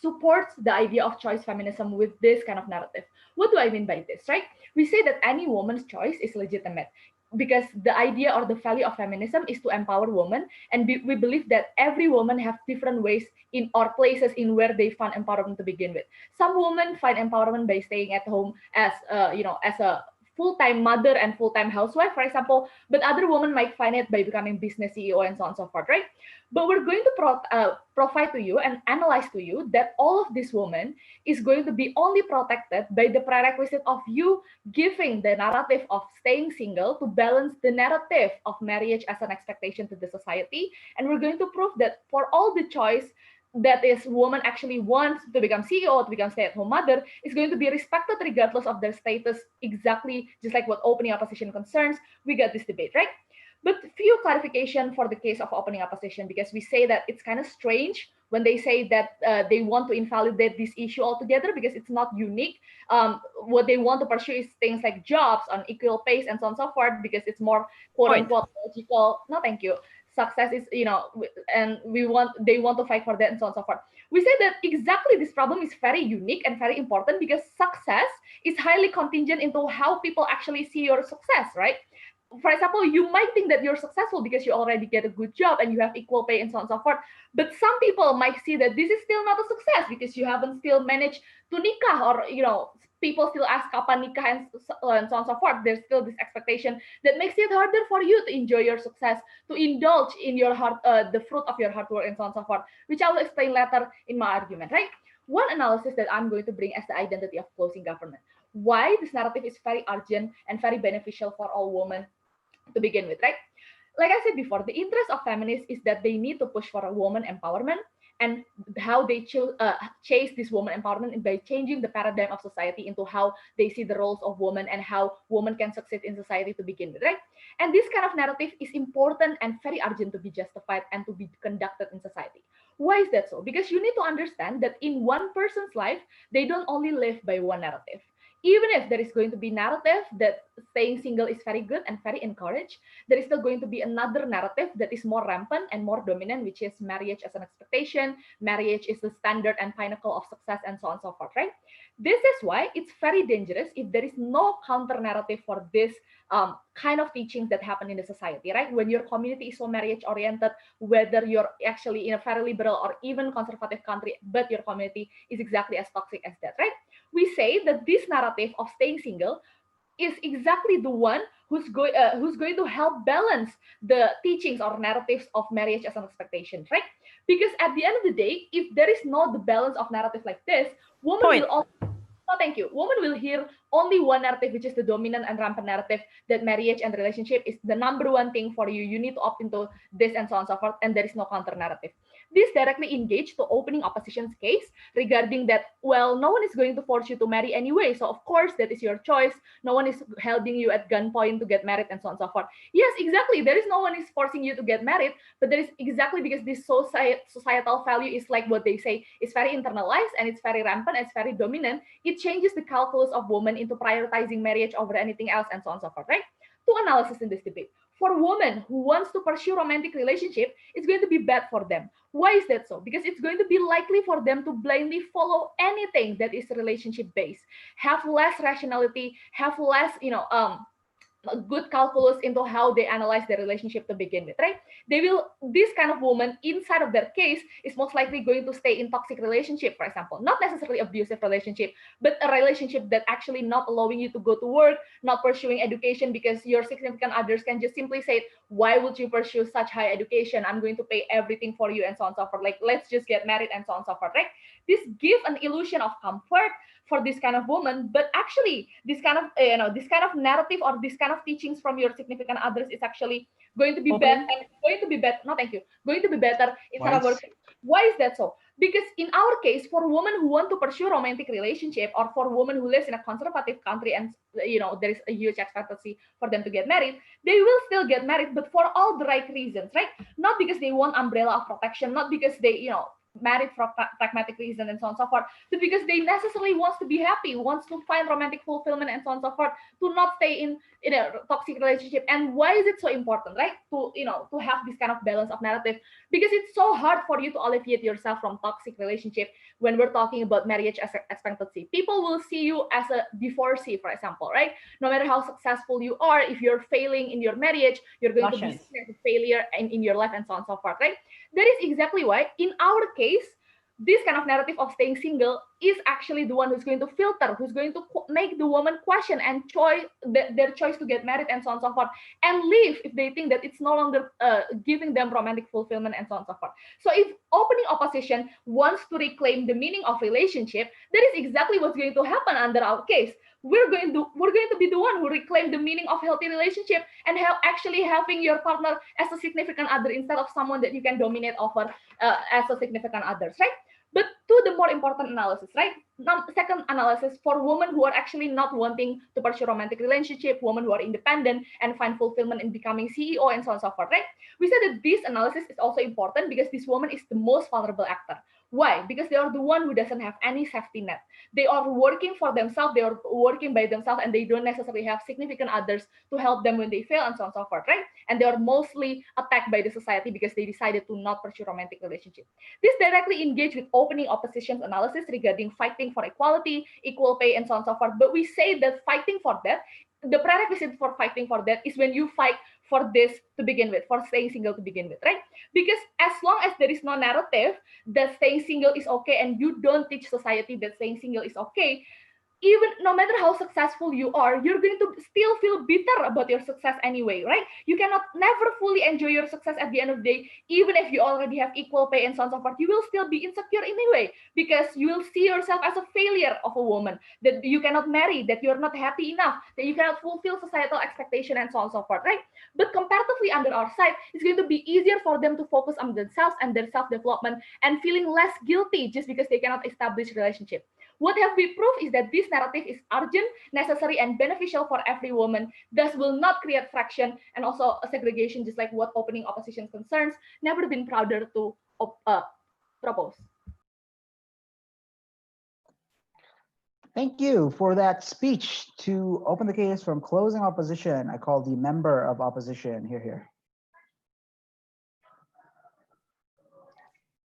Speaker 12: supports the idea of choice feminism with this kind of narrative. What do I mean by this, right? We say that any woman's choice is legitimate because the idea or the value of feminism is to empower women, and we believe that every woman have different ways in or places in where they find empowerment to begin with. Some women find empowerment by staying at home as as a full-time mother and full-time housewife, for example, but other women might find it by becoming business CEO and so on and so forth, right? But we're going to provide to you and analyze to you that all of these women is going to be only protected by the prerequisite of you giving the narrative of staying single to balance the narrative of marriage as an expectation to the society. And we're going to prove that for all the choice that is woman actually wants to become CEO, to become stay-at-home mother, is going to be respected regardless of their status, exactly just like what opening opposition concerns. We got this debate, right? But few clarification for the case of opening opposition, because we say that it's kind of strange when they say that they want to invalidate this issue altogether because it's not unique. What they want to pursue is things like jobs on equal pace and so on and so forth because it's more quote unquote logical. No, thank you. Success is, and they want to fight for that and so on and so forth. We say that exactly this problem is very unique and very important because success is highly contingent into how people actually see your success, right? For example, you might think that you're successful because you already get a good job and you have equal pay and so on and so forth. But some people might see that this is still not a success because you haven't still managed to nikah, or people still ask kapan nikah and so on and so forth. There's still this expectation that makes it harder for you to enjoy your success, to indulge in your the fruit of your hard work and so on and so forth, which I will explain later in my argument, right? One analysis that I'm going to bring as the identity of closing government. Why this narrative is very urgent and very beneficial for all women to begin with, right? Like I said before, the interest of feminists is that they need to push for a woman empowerment, and how they chase this woman empowerment by changing the paradigm of society into how they see the roles of women and how women can succeed in society to begin with, right? And this kind of narrative is important and very urgent to be justified and to be conducted in society. Why is that so? Because you need to understand that in one person's life, they don't only live by one narrative. Even if there is going to be narrative that staying single is very good and very encouraged, there is still going to be another narrative that is more rampant and more dominant, which is marriage as an expectation. Marriage is the standard and pinnacle of success and so on and so forth, right? This is why it's very dangerous if there is no counter narrative for this kind of teachings that happen in the society, right? When your community is so marriage oriented, whether you're actually in a very liberal or even conservative country, but your community is exactly as toxic as that, right? We say that this narrative of staying single is exactly the one who's going to help balance the teachings or narratives of marriage as an expectation, right? Because at the end of the day, if there is no the balance of narrative like this, women will also no, thank you. Women will hear only one narrative, which is the dominant and rampant narrative that marriage and relationship is the number one thing for you. You need to opt into this and so on and so forth, and there is no counter narrative. This directly engaged to opening opposition's case regarding that, well, no one is going to force you to marry anyway. So of course, that is your choice. No one is holding you at gunpoint to get married and so on and so forth. Yes, exactly. There is no one is forcing you to get married, but there is exactly because this societal value is like what they say, it's very internalized and it's very rampant, and it's very dominant. It changes the calculus of women into prioritizing marriage over anything else and so on and so forth, right? Two analysis in this debate. For women who wants to pursue romantic relationship, it's going to be bad for them. Why is that so? Because it's going to be likely for them to blindly follow anything that is relationship based, have less rationality, have less, a good calculus into how they analyze their relationship to begin with, right? This kind of woman inside of their case is most likely going to stay in toxic relationship, for example, not necessarily abusive relationship, but a relationship that actually not allowing you to go to work, not pursuing education because your significant others can just simply say, why would you pursue such high education? I'm going to pay everything for you and so on and so forth. Like, let's just get married and so on and so forth, right? This gives an illusion of comfort for this kind of woman, but actually this kind of this kind of narrative or this kind of teachings from your significant others is actually going to be bad and going to be better. No, thank you. Going to be better instead of working. Why is that so? Because in our case, for women who want to pursue romantic relationship, or for women who lives in a conservative country and there is a huge expectancy for them to get married, they will still get married, but for all the right reasons, right? Not because they want umbrella of protection, not because they married for pragmatic reason and so on and so forth, but because they necessarily wants to be happy, wants to find romantic fulfillment and so on and so forth, to not stay in a toxic relationship. And why is it so important, right? To have this kind of balance of narrative, because it's so hard for you to alleviate yourself from toxic relationship when we're talking about marriage as expectancy. People will see you as a divorcee, for example, right? No matter how successful you are, if you're failing in your marriage, you're going to be seen as a failure in your life and so on and so forth, right? That is exactly why, in our case, this kind of narrative of staying single is actually the one who's going to filter, who's going to make the woman question and their choice to get married and so on and so forth, and leave if they think that it's no longer giving them romantic fulfillment and so on and so forth. So if opening opposition wants to reclaim the meaning of relationship, that is exactly what's going to happen under our case. We're going to be the one who reclaim the meaning of healthy relationship and actually having your partner as a significant other instead of someone that you can dominate over as a significant others, right? But to the more important analysis, right? Second analysis for women who are actually not wanting to pursue romantic relationship, women who are independent and find fulfillment in becoming CEO and so on and so forth, right? We said that this analysis is also important because this woman is the most vulnerable actor. Why? Because they are the one who doesn't have any safety net. They are working for themselves, they are working by themselves, and they don't necessarily have significant others to help them when they fail and so on and so forth, right? And they are mostly attacked by the society because they decided to not pursue romantic relationship. This directly engage with opening opposition's analysis regarding fighting for equality, equal pay, and so on and so forth. But we say that fighting for that, the prerequisite for fighting for that is when you fight for this to begin with, for staying single to begin with, right? Because as long as there is no narrative that staying single is okay and you don't teach society that staying single is okay, even no matter how successful you are, you're going to still feel bitter about your success anyway, right? You cannot never fully enjoy your success at the end of the day, even if you already have equal pay and so on and so forth. You will still be insecure anyway because you will see yourself as a failure of a woman, that you cannot marry, that you're not happy enough, that you cannot fulfill societal expectation and so on and so forth, right? But comparatively under our side, it's going to be easier for them to focus on themselves and their self-development and feeling less guilty just because they cannot establish relationship. What have we proved is that this narrative is urgent, necessary, and beneficial for every woman, thus will not create fraction and also a segregation, just like what opening opposition concerns, never been prouder to propose.
Speaker 1: Thank you for that speech. To open the case from closing opposition, I call the member of opposition. Here.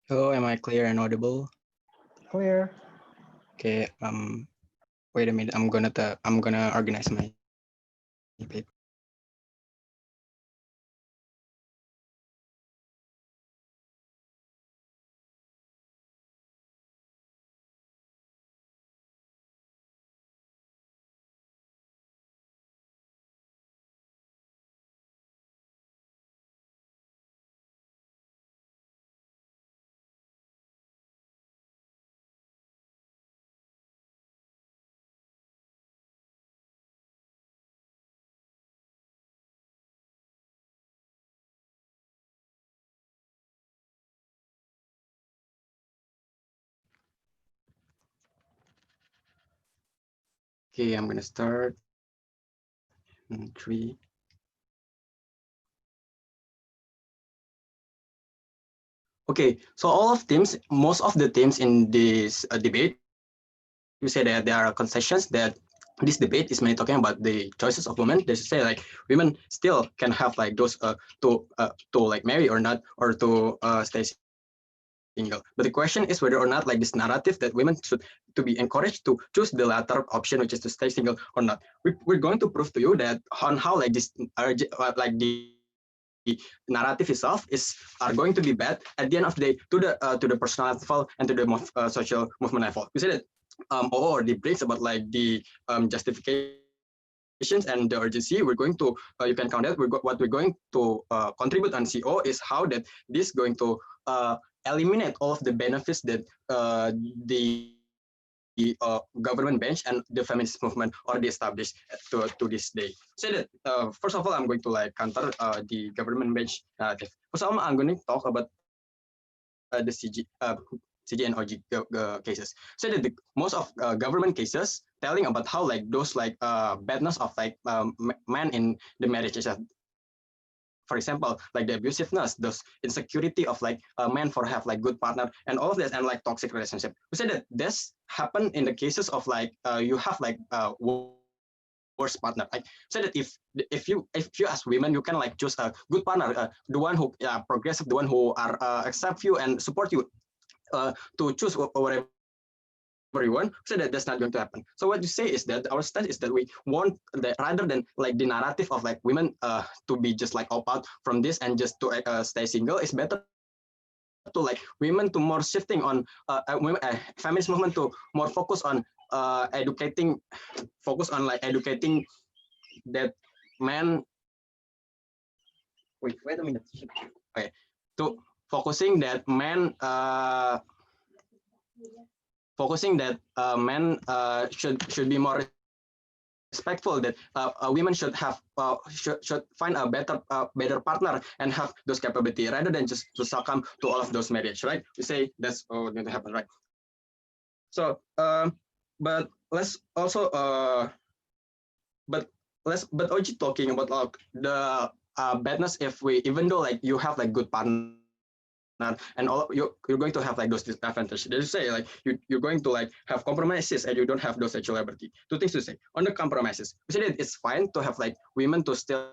Speaker 13: Hello, am I clear and audible?
Speaker 1: Clear.
Speaker 13: Okay, wait a minute, I'm gonna organize my paper. Okay, I'm gonna start in 3. Okay, so most of the teams in this debate, you say that there are concessions that this debate is mainly talking about the choices of women. They say like women still can have like those to like marry or not, or to stay single. But the question is whether or not like this narrative that women should to be encouraged to choose the latter option, which is to stay single or not. We're going to prove to you that on how like this like the narrative itself are going to be bad at the end of the day to the personal level and to the social movement level. We said that or the brings about like the justifications and the urgency. We're going to you can count that what we're going to contribute on CO is how that this going to eliminate all of the benefits that the government bench and the feminist movement already established to this day. So that first of all, I'm going to like counter the government bench narrative. First of all, I'm going to talk about the CG and OG cases. So that most of government cases telling about how like those like badness of like men in the marriage is for example, like the abusiveness, those insecurity of like men for have like good partner and all of this and like toxic relationship. We say that this happen in the cases of like you have like worse partner. Like say that if you as women, you can like choose a good partner, the one who progressive, the one who are accept you and support you to choose whatever you want, so that's not going to happen. So what you say is that our stance is that we want that rather than like the narrative of like women to be just like opt out from this and just to stay single, is better to like women to more shifting on feminist movement to more focus on educating that men. Wait a minute. Okay, to focusing that men should be more respectful, that women should have should find a better partner and have those capability rather than just to succumb to all of those marriage, right? We say that's going to happen, right? So but let's also but also talking about like the badness, if we, even though like you have like good partner and all, you're going to have like those disadvantages. They say like you're going to like have compromises and you don't have those sexual liberty. Two things to say on the compromises. We say that it's fine to have like women to still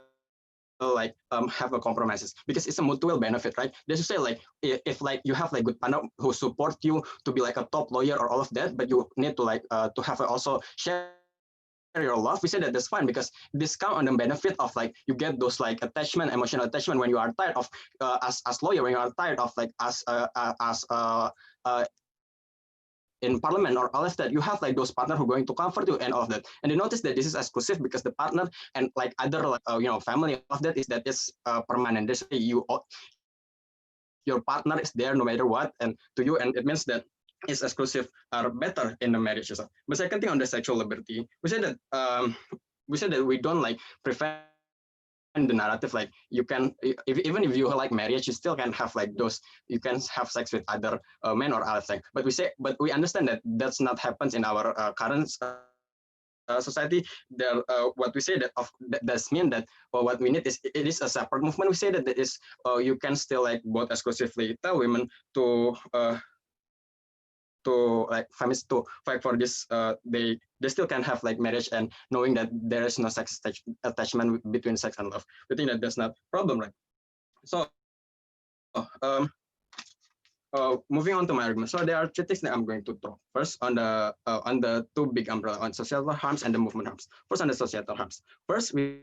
Speaker 13: like have a compromises because it's a mutual benefit, right? They should say like if like you have like good partner who support you to be like a top lawyer or all of that, but you need to like to have also share your love, we say that that's fine because discount on the benefit of like you get those like attachment, emotional attachment when you are tired of as lawyer, when you are tired of like as in parliament or all of that, you have like those partner who are going to comfort you and all of that. And they notice that this is exclusive because the partner and like other like family of that is permanent. They say your partner is there no matter what and to you, and it means that is exclusive are better in the marriage itself. But second thing on the sexual liberty, we say that we don't like prevent the narrative like you can even if you like marriage, you still can have like those, you can have sex with other men or other things. But we understand that that's not happens in our current society. There, what we say that does mean that what we need is it is a separate movement. We say that it is you can still like both exclusively tell women to like feminists to fight for this, they still can have like marriage and knowing that there is no sex attachment between sex and love. We think that that's not problem, right? So moving on to my argument. So there are three things that I'm going to talk. First on the two big umbrella, on societal harms and the movement harms. First on the societal harms. First we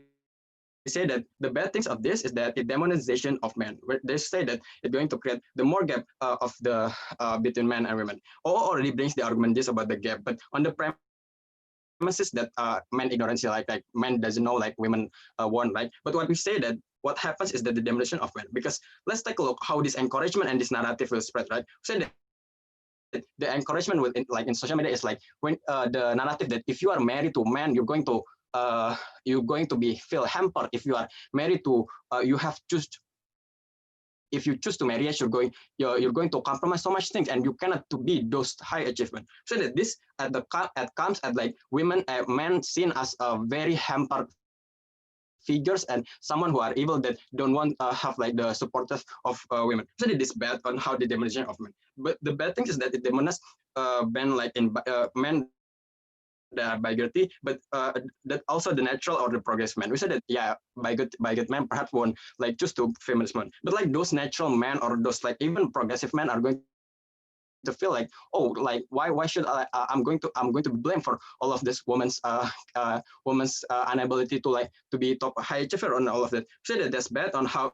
Speaker 13: say that the bad things of this is that it demonization of men. They say that it's going to create the more gap of the between men and women. Or already brings the argument this about the gap, but on the premises that men ignorance, like men doesn't know like women want, right? But what we say that what happens is that the demonization of men, because let's take a look how this encouragement and this narrative will spread, right? Say that the encouragement within like in social media is like when the narrative that if you are married to man, you're going to be feel hampered. If you are married to you have choose, if you choose to marry, you're going to compromise so much things and you cannot to be those high achievement. So that this comes at like women men seen as a very hampered figures and someone who are evil that don't want have like the supporters of women. So it is bad on how the demonization of men. But the bad thing is that it demonizes men like in men the bigoted, but that also the natural or the progressive man. We said that yeah, bigoted men perhaps won't like choose to feminist men, but like those natural men or those like even progressive men are going to feel like, oh, like why should I'm going to be blamed for all of this woman's inability to like to be top high achiever on all of that. So that's bad on how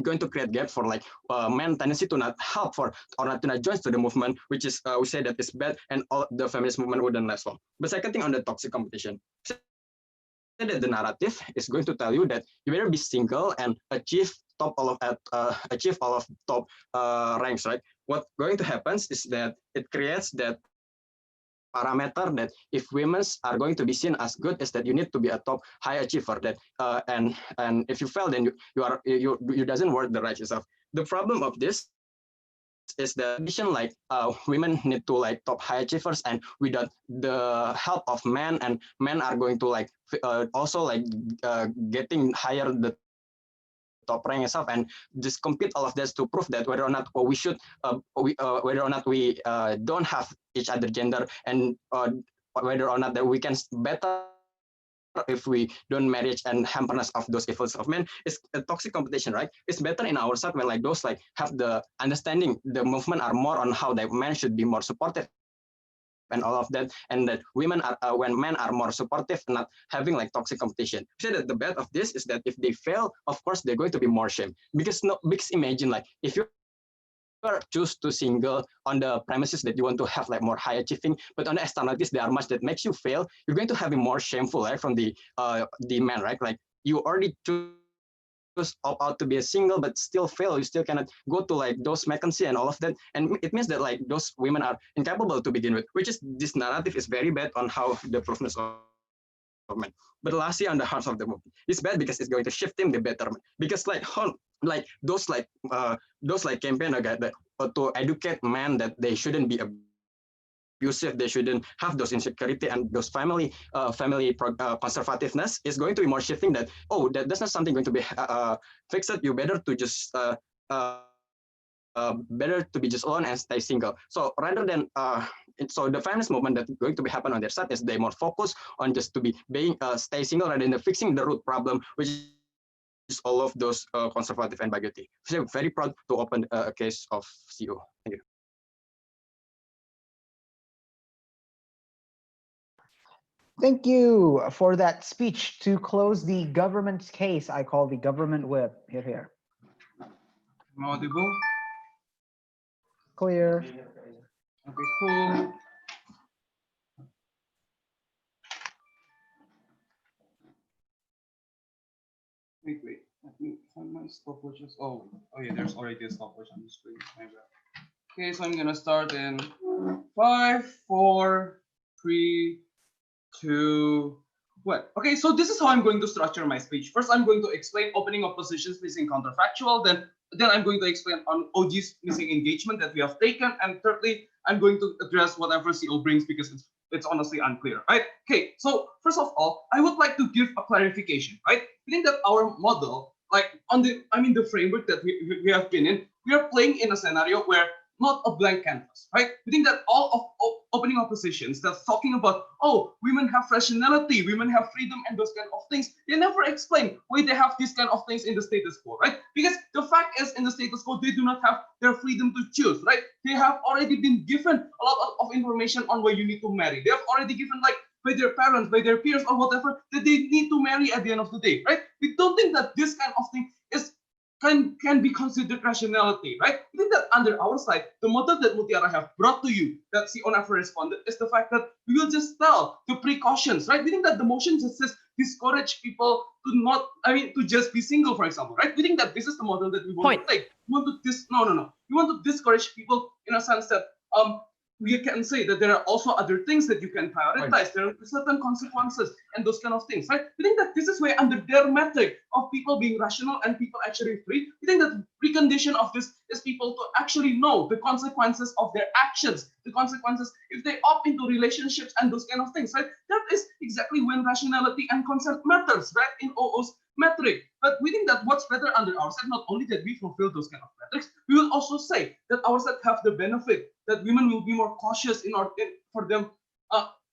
Speaker 13: going to create gap for like men tendency to not help for or not to not join to the movement, which is we say that is bad and all the feminist movement wouldn't last long. But second thing on the toxic competition, that the narrative is going to tell you that you better be single and achieve all of top ranks, right? What going to happen is that it creates that parameter that if women are going to be seen as good is that you need to be a top high achiever, that and if you fail then you doesn't work the right yourself. The problem of this is the addition like women need to like top high achievers, and without the help of men, and men are going to like also like getting higher the top rank itself and just compete all of this to prove that whether or not we should whether or not we don't have each other gender, and whether or not that we can better if we don't marriage and hamperness of those evils of men. Is a toxic competition, right? It's better in our side when like those like have the understanding, the movement are more on how that men should be more supportive and all of that, and that women are when men are more supportive, not having like toxic competition. So that the bad of this is that if they fail, of course they're going to be more shame, because imagine like if you choose to single on the premises that you want to have like more high achieving, but on the externalities there are much that makes you fail, you're going to have it more shameful, right, from the man, right? Like you already choose opt out to be a single but still fail, you still cannot go to like those vacancy and all of that, and it means that like those women are incapable to begin with, which is this narrative is very bad on how the proofness of men. But lastly, on the heart of the movie, it's bad because it's going to shift him the betterment. Because like those like campaign that to educate men that they shouldn't be abusive, they shouldn't have those insecurity and those conservativeness is going to be more shifting that, oh, that's not something going to be fixed. You better to just better to be just alone and stay single. So rather than so the feminist movement that's going to be happen on their side is they more focus on just to be being stay single rather than fixing the root problem, which is all of those conservative and bigoted. So very proud to open a case of CO. Thank you.
Speaker 1: Thank you for that speech to close the government's case. I call the government whip. Here, here.
Speaker 4: Audible?
Speaker 1: Clear.
Speaker 4: Okay, cool. Wait. Let me find my stopwatches. Oh yeah, there's already a stopwatch on the screen. My bad. Okay, so I'm gonna start in 5, 4, 3, 2, 1. Okay, so this is how I'm going to structure my speech. First, I'm going to explain opening of positions missing counterfactual. Then I'm going to explain on OG's missing engagement that we have taken. And thirdly, I'm going to address whatever CO brings because it's honestly unclear, right? Okay, so first of all, I would like to give a clarification, right? I think that our model, like the framework that we have been in, we are playing in a scenario where not a blank canvas, right? We think that all of opening of positions that's talking about, oh, women have rationality, women have freedom and those kind of things, they never explain why they have these kind of things in the status quo, right? Because the fact is in the status quo, they do not have their freedom to choose, right? They have already been given a lot of information on where you need to marry. They have already given like by their parents, by their peers or whatever, that they need to marry at the end of the day, right? We don't think that this kind of thing is can be considered rationality, right? I think that under our side, the model that Mutiara have brought to you, that CEO never responded, is the fact that we will just tell the precautions, right? We think that the motion just says discourage people to not, to just be single, for example, right? We think that this is the model that we want to take. We want to We want to discourage people in a sense that we can say that there are also other things that you can prioritize. Right. There are certain consequences and those kind of things, right? We think that this is where under their metric of people being rational and people actually free, we think that the precondition of this is people to actually know the consequences of their actions, the consequences if they opt into relationships and those kind of things, right? That is exactly when rationality and consent matters, right? In OO's metric. But we think that what's better under our side, not only that we fulfill those kind of metrics, we will also say that our side have the benefit that women will be more cautious for them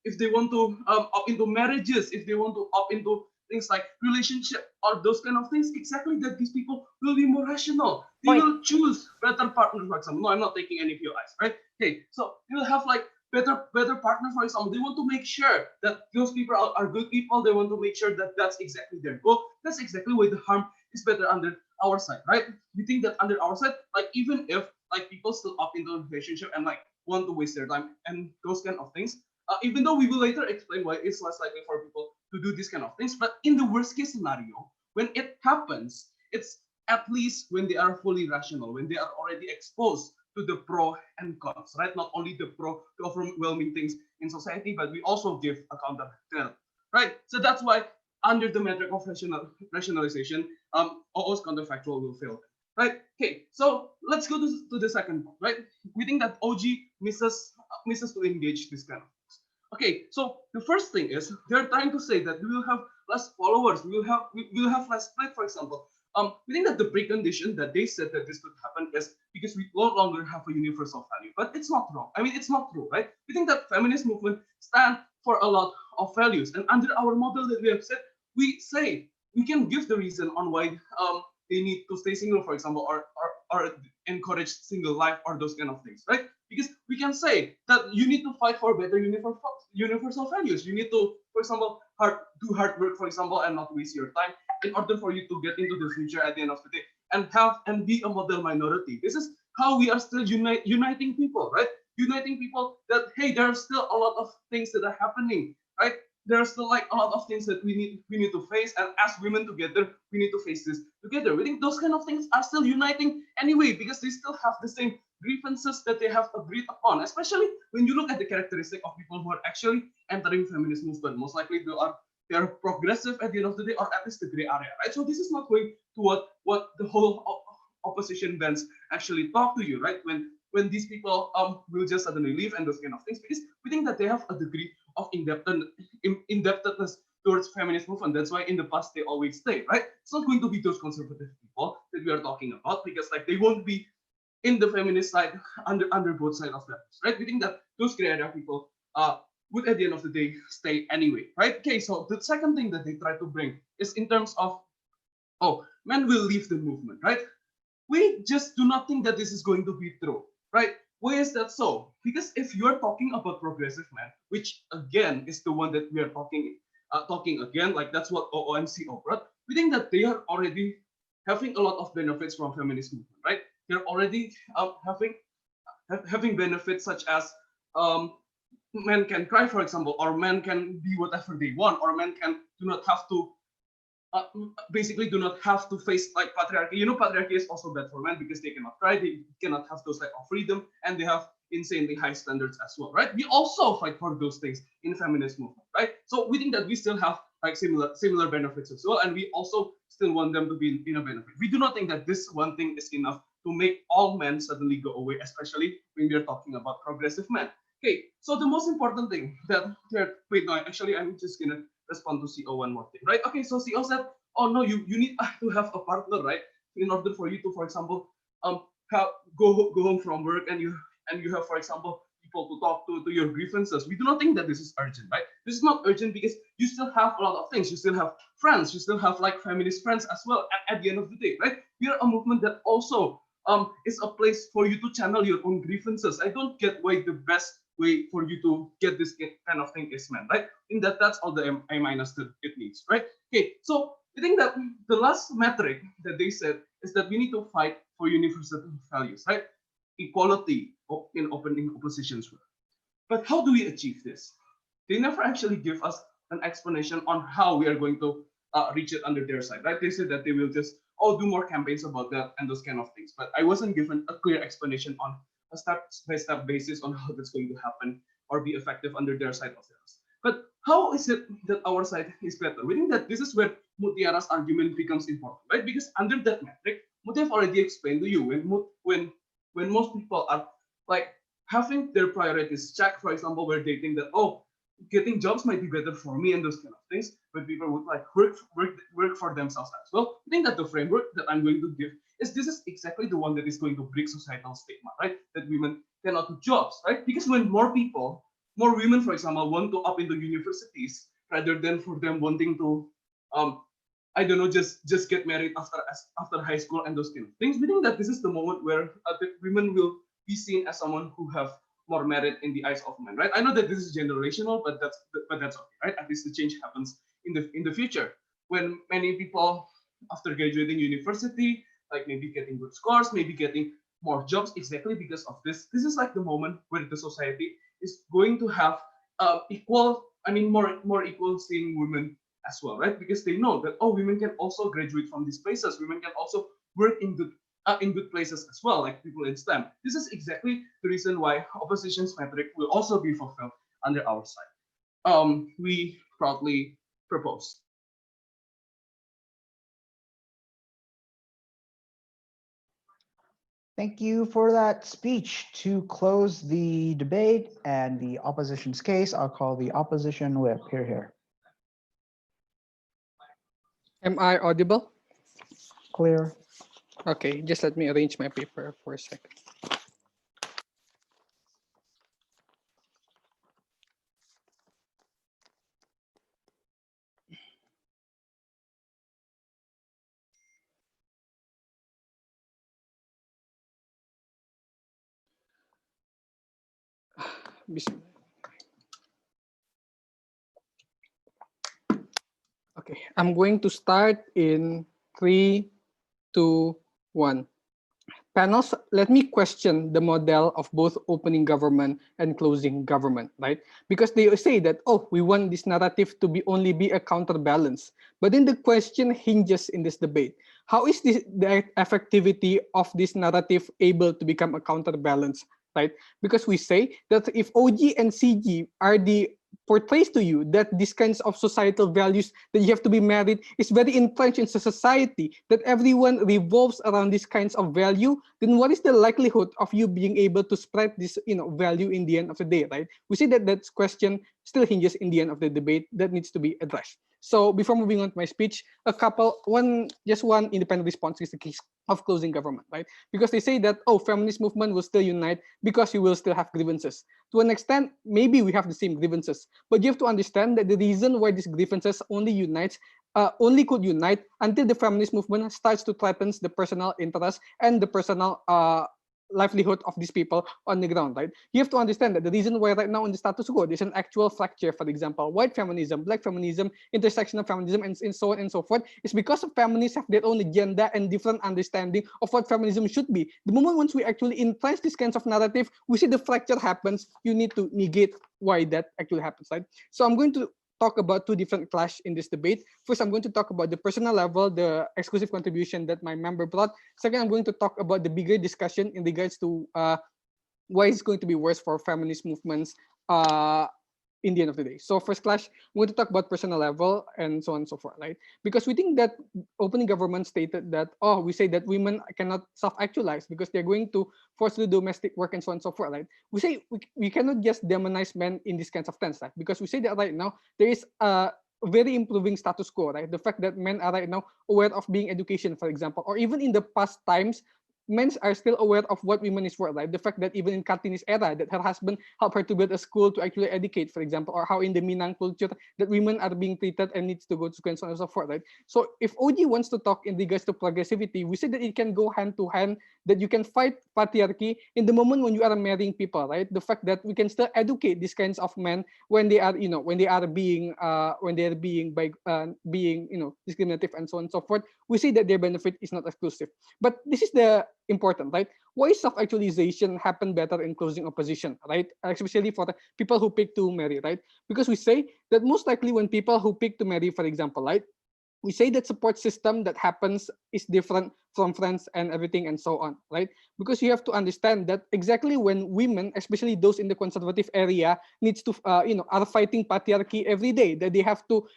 Speaker 4: if they want to opt into marriages, if they want to opt into things like relationship or those kind of things, exactly that these people will be more rational. They will choose better partners, for example. No, I'm not taking any POIs, right? Okay, so they will have like better partner, for example. They want to make sure that those people are good people. They want to make sure that that's exactly their goal. That's exactly why the harm is better under our side, right? We think that under our side, like even if like people still opt into a relationship and like want to waste their time and those kind of things, even though we will later explain why it's less likely for people to do these kind of things, but in the worst case scenario, when it happens, it's at least when they are fully rational, when they are already exposed to the pro and cons, right? Not only the pro to overwhelming things in society, but we also give a counter to that, right? So that's why under the metric of rationalization, OO's counterfactual will fail, right? Okay, so let's go to the second point, right? We think that OG misses to engage this kind of things. Okay, so the first thing is they're trying to say that we will have less followers, we will have less split, for example. We think that the precondition that they said that this could happen is because we no longer have a universal value, but it's not wrong. It's not true, right? We think that feminist movement stand for a lot of values, and under our model that we have said, we say we can give the reason on why they need to stay single, for example, or encourage single life or those kind of things, right? Because we can say that you need to fight for better universal values. You need to, for example, do hard work, for example, and not waste your time in order for you to get into the future at the end of the day and be a model minority. This is how we are still uniting people, right? Uniting people that, hey, there are still a lot of things that are happening, right? There are still like a lot of things that we need to face, and as women together, we need to face this together. We think those kind of things are still uniting anyway, because they still have the same grievances that they have agreed upon, especially when you look at the characteristic of people who are actually entering feminist movement. Most likely they are progressive at the end of the day, or at least the gray area, right? So this is not going to what the whole opposition bands actually talk to you, right? When these people will just suddenly leave and those kind of things, because we think that they have a degree of indebtedness towards feminist movement. That's why in the past they always stay, right? It's not going to be those conservative people that we are talking about, because like they won't be in the feminist side under both sides of that, right? We think that those gray area people would at the end of the day stay anyway, right? Okay, so the second thing that they try to bring is in terms of, oh, men will leave the movement, right? We just do not think that this is going to be true, right? Why is that so? Because if you are talking about progressive men, which again is the one that we are talking again, like that's what OOMCO brought, we think that they are already having a lot of benefits from feminist movement, right? They're already having benefits such as men can cry, for example, or men can be whatever they want, or men do not have to basically do not have to face like patriarchy. You know, patriarchy is also bad for men because they cannot cry, they cannot have those type of freedom, and they have insanely high standards as well, right? We also fight for those things in feminist movement, right? So we think that we still have like similar benefits as well, and we also still want them to be in a benefit. We do not think that this one thing is enough to make all men suddenly go away, especially when we are talking about progressive men. Okay, so the most important thing wait, no, actually, I'm just gonna respond to CO one more thing, right? Okay, so CO said, oh no, you need to have a partner, right? In order for you to, for example, go home from work and you have, for example, people to talk to your grievances. We do not think that this is urgent, right? This is not urgent because you still have a lot of things. You still have friends. You still have like feminist friends as well at the end of the day, right? We are a movement that also is a place for you to channel your own grievances. I don't get why the best way for you to get this kind of thing is meant, right? In that's all the A minus that it needs, right? Okay, so I think that the last metric that they said is that we need to fight for universal values, right? Equality in oppositions. But how do we achieve this? They never actually give us an explanation on how we are going to reach it under their side, right? They said that they will just do more campaigns about that and those kind of things. But I wasn't given a clear explanation on a step-by-step basis on how that's going to happen or be effective under their side of things. But how is it that our side is better? We think that this is where Mutiara's argument becomes important, right? Because under that metric, Muti have already explained to you when most people are like having their priorities checked, for example, where they think that, oh, getting jobs might be better for me and those kind of things, but people would like work for themselves as well. I think that the framework that I'm going to give is this is exactly the one that is going to break societal stigma, right? That women cannot do jobs, right? Because when more women, for example, want to up into universities rather than for them wanting to, I don't know, just get married after high school and those kind of things. We think that this is the moment where the women will be seen as someone who have more merit in the eyes of men, right? I know that this is generational, but that's okay, right? At least the change happens in the future when many people after graduating university, like maybe getting good scores, maybe getting more jobs, exactly because of this. This is like the moment where the society is going to have more equal seeing women as well, right? Because they know that women can also graduate from these places. Women can also work in good places as well, like people in STEM. This is exactly the reason why opposition's metric will also be fulfilled under our side. We proudly propose.
Speaker 1: Thank you for that speech. To close the debate and the opposition's case, I'll call the opposition whip. Here.
Speaker 6: Am I audible?
Speaker 1: Clear.
Speaker 6: Okay, just let me arrange my paper for a second. Okay, I'm going to start in 3, 2, 1. Panels, let me question the model of both opening government and closing government, right? Because they say that, oh, we want this narrative to be only be a counterbalance. But then the question hinges in this debate. How is the effectivity of this narrative able to become a counterbalance, right? Because we say that if OG and CG are the portrays to you that these kinds of societal values that you have to be married is very entrenched in society, that everyone revolves around these kinds of value, then what is the likelihood of you being able to spread this value in the end of the day, right? We see that that question still hinges in the end of the debate that needs to be addressed. So before moving on to my speech, just one independent response is the case of closing government, right? Because they say that, oh, feminist movement will still unite because you will still have grievances. To an extent, maybe we have the same grievances, but you have to understand that the reason why these grievances only could unite until the feminist movement starts to threaten the personal interest and the personal livelihood of these people on the ground, right? You have to understand that the reason why right now in the status quo, there's an actual fracture, for example, white feminism, black feminism, intersectional feminism, and so on and so forth, is because of feminists have their own agenda and different understanding of what feminism should be. The moment once we actually entrench these kinds of narrative, we see the fracture happens, you need to negate why that actually happens, right? So I'm going to talk about two different clash in this debate. First, I'm going to talk about the personal level, the exclusive contribution that my member brought. Second, I'm going to talk about the bigger discussion in regards to why it's going to be worse for feminist movements in the end of the day. So first clash, I'm going to talk about personal level and so on and so forth, right? Because we think that opening government stated that, oh, we say that women cannot self-actualize because they're going to force to do domestic work and so on and so forth, right? We say we cannot just demonize men in these kinds of terms, right? Because we say that right now, there is a very improving status quo, right? The fact that men are right now aware of being education, for example, or even in the past times, men are still aware of what women is for, right? The fact that even in Kartini's era, that her husband helped her to build a school to actually educate, for example, or how in the Minang culture that women are being treated and needs to go to school and so on and so forth, right? So if OG wants to talk in regards to progressivity, we say that it can go hand to hand, that you can fight patriarchy in the moment when you are marrying people, right? The fact that we can still educate these kinds of men when they are, when they are being discriminative and so on and so forth, we see that their benefit is not exclusive. But this is the important, right? Why self-actualization happen better in closing opposition, right? Especially for the people who pick to marry, right? Because we say that most likely when people who pick to marry, for example, right, we say that support system that happens is different from friends and everything and so on, right? Because you have to understand that exactly when women, especially those in the conservative area, needs to, are fighting patriarchy every day, that they have to,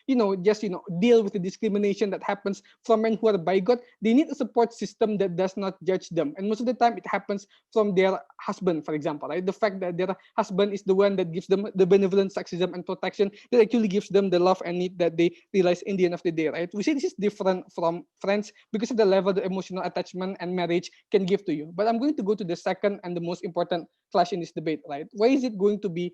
Speaker 6: deal with the discrimination that happens from men who are bigot, they need a support system that does not judge them. And most of the time it happens from their husband, for example, right? The fact that their husband is the one that gives them the benevolent sexism and protection that actually gives them the love and need that they realize in the end of the day, right? We say this is different from friends because of the level of emotional attachment and marriage can give to you. But I'm going to go to the second and the most important clash in this debate, right? Why is it going to be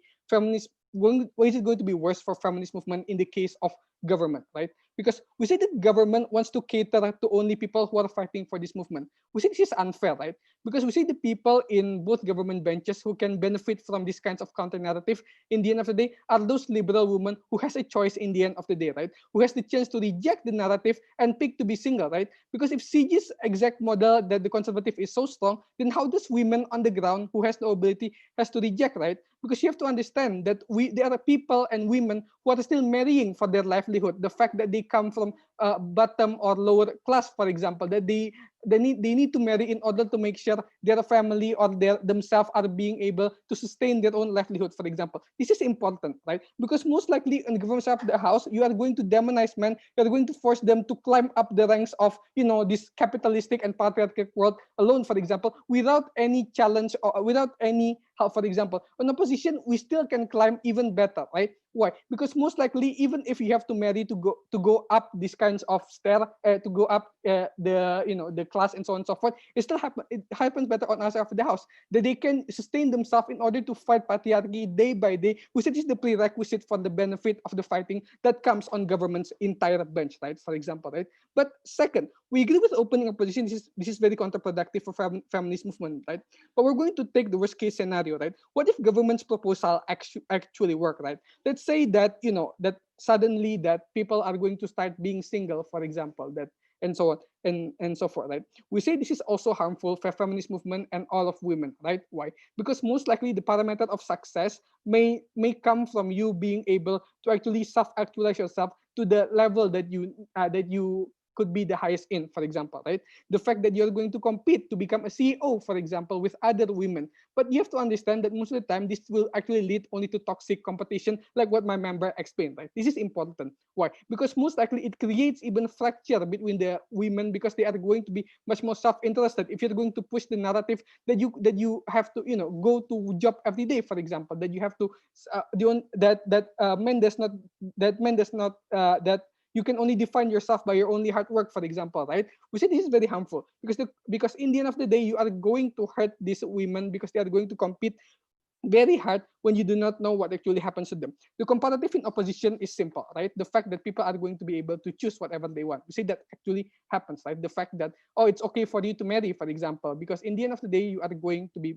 Speaker 6: why is it going to be worse for feminist movement in the case of government, right? Because we say that government wants to cater to only people who are fighting for this movement. We say this is unfair, right? Because we see the people in both government benches who can benefit from these kinds of counter narrative in the end of the day are those liberal women who has a choice in the end of the day, right? Who has the chance to reject the narrative and pick to be single, right? Because if CG's exact model that the conservative is so strong, then how does women on the ground who has no ability has to reject, right? Because you have to understand that there are people and women who are still marrying for their livelihood. The fact that they come from bottom or lower class, for example, that they need to marry in order to make sure their family or themselves are being able to sustain their own livelihood, for example. This is important, right? Because most likely in the government of the house, you are going to demonize men, you are going to force them to climb up the ranks of this capitalistic and patriarchal world alone, for example, without any challenge or without any help. For example, on a position we still can climb even better, right? Why? Because most likely, even if you have to marry to go up these kinds of stair, to go up the class and so on and so forth, it happens better on our side of the house, that they can sustain themselves in order to fight patriarchy day by day, which is the prerequisite for the benefit of the fighting that comes on government's entire bench, right? For example, right? But second, we agree with opening opposition. This is very counterproductive for feminist movement, right? But we're going to take the worst case scenario, right? What if government's proposal actually work, right? Let's say that that suddenly that people are going to start being single, for example, that and so on and so forth, right? We say this is also harmful for feminist movement and all of women, right? Why? Because most likely the parameter of success may come from you being able to actually self-actualize yourself to the level that you could be the highest in, for example, right? The fact that you're going to compete to become a CEO, for example, with other women. But you have to understand that most of the time, this will actually lead only to toxic competition, like what my member explained, right? This is important. Why? Because most likely it creates even fracture between the women because they are going to be much more self-interested. If you're going to push the narrative that you have to, go to job every day, for example, that you have to men does not that you can only define yourself by your only hard work, for example, right? We say this is very harmful because in the end of the day, you are going to hurt these women because they are going to compete very hard when you do not know what actually happens to them. The comparative in opposition is simple, right? The fact that people are going to be able to choose whatever they want. We say that actually happens, right? The fact that, oh, it's okay for you to marry, for example, because in the end of the day, you are going to be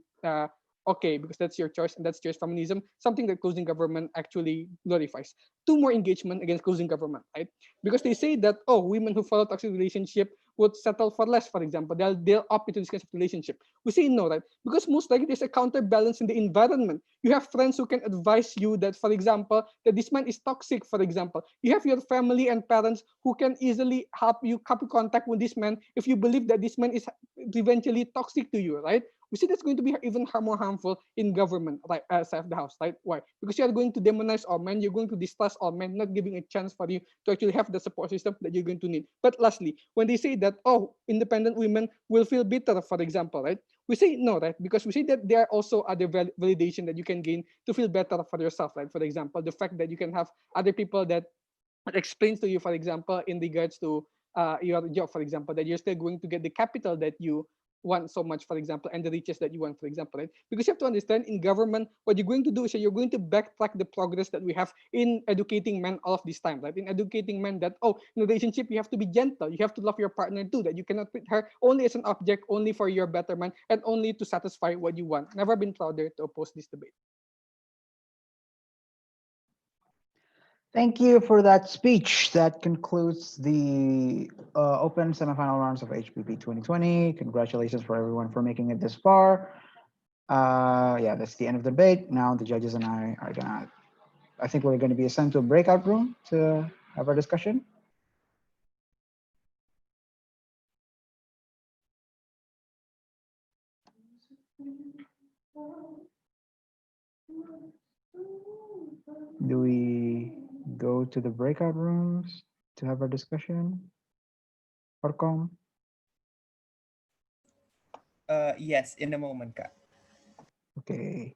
Speaker 6: okay because that's your choice and that's choice feminism, something that closing government actually glorifies. Two more engagement against closing government, right? Because they say that, oh, women who follow toxic relationship would settle for less, for example. They'll opt into this kind of relationship. We say no, right? Because most likely there's a counterbalance in the environment. You have friends who can advise you that, for example, that this man is toxic, for example. You have your family and parents who can easily help you keep contact with this man if you believe that this man is eventually toxic to you, right? We see that's going to be even more harmful in government, right, side of the house, right? Why? Because you are going to demonize all men, you're going to distrust all men, not giving a chance for you to actually have the support system that you're going to need. But lastly, when they say that, oh, independent women will feel bitter, for example, right? We say no, right? Because we say that there are also other validation that you can gain to feel better for yourself, right? For example, the fact that you can have other people that explains to you, for example, in regards to your job, for example, that you're still going to get the capital that you want so much, for example, and the riches that you want, for example, right? Because you have to understand in government, what you're going to do is you're going to backtrack the progress that we have in educating men all of this time, right? In educating men that, oh, in a relationship, you have to be gentle. You have to love your partner too, that you cannot treat her only as an object, only for your betterment, and only to satisfy what you want. Never been prouder to oppose this debate.
Speaker 1: Thank you for that speech. That concludes the open semifinal rounds of HBP 2020. Congratulations for everyone for making it this far. Yeah, that's the end of the debate. Now the judges and I are I think we're gonna be assigned to a breakout room to have our discussion. Do we go to the breakout rooms to have our discussion? Orkom?
Speaker 9: Yes, in a moment, Kak.
Speaker 1: Okay.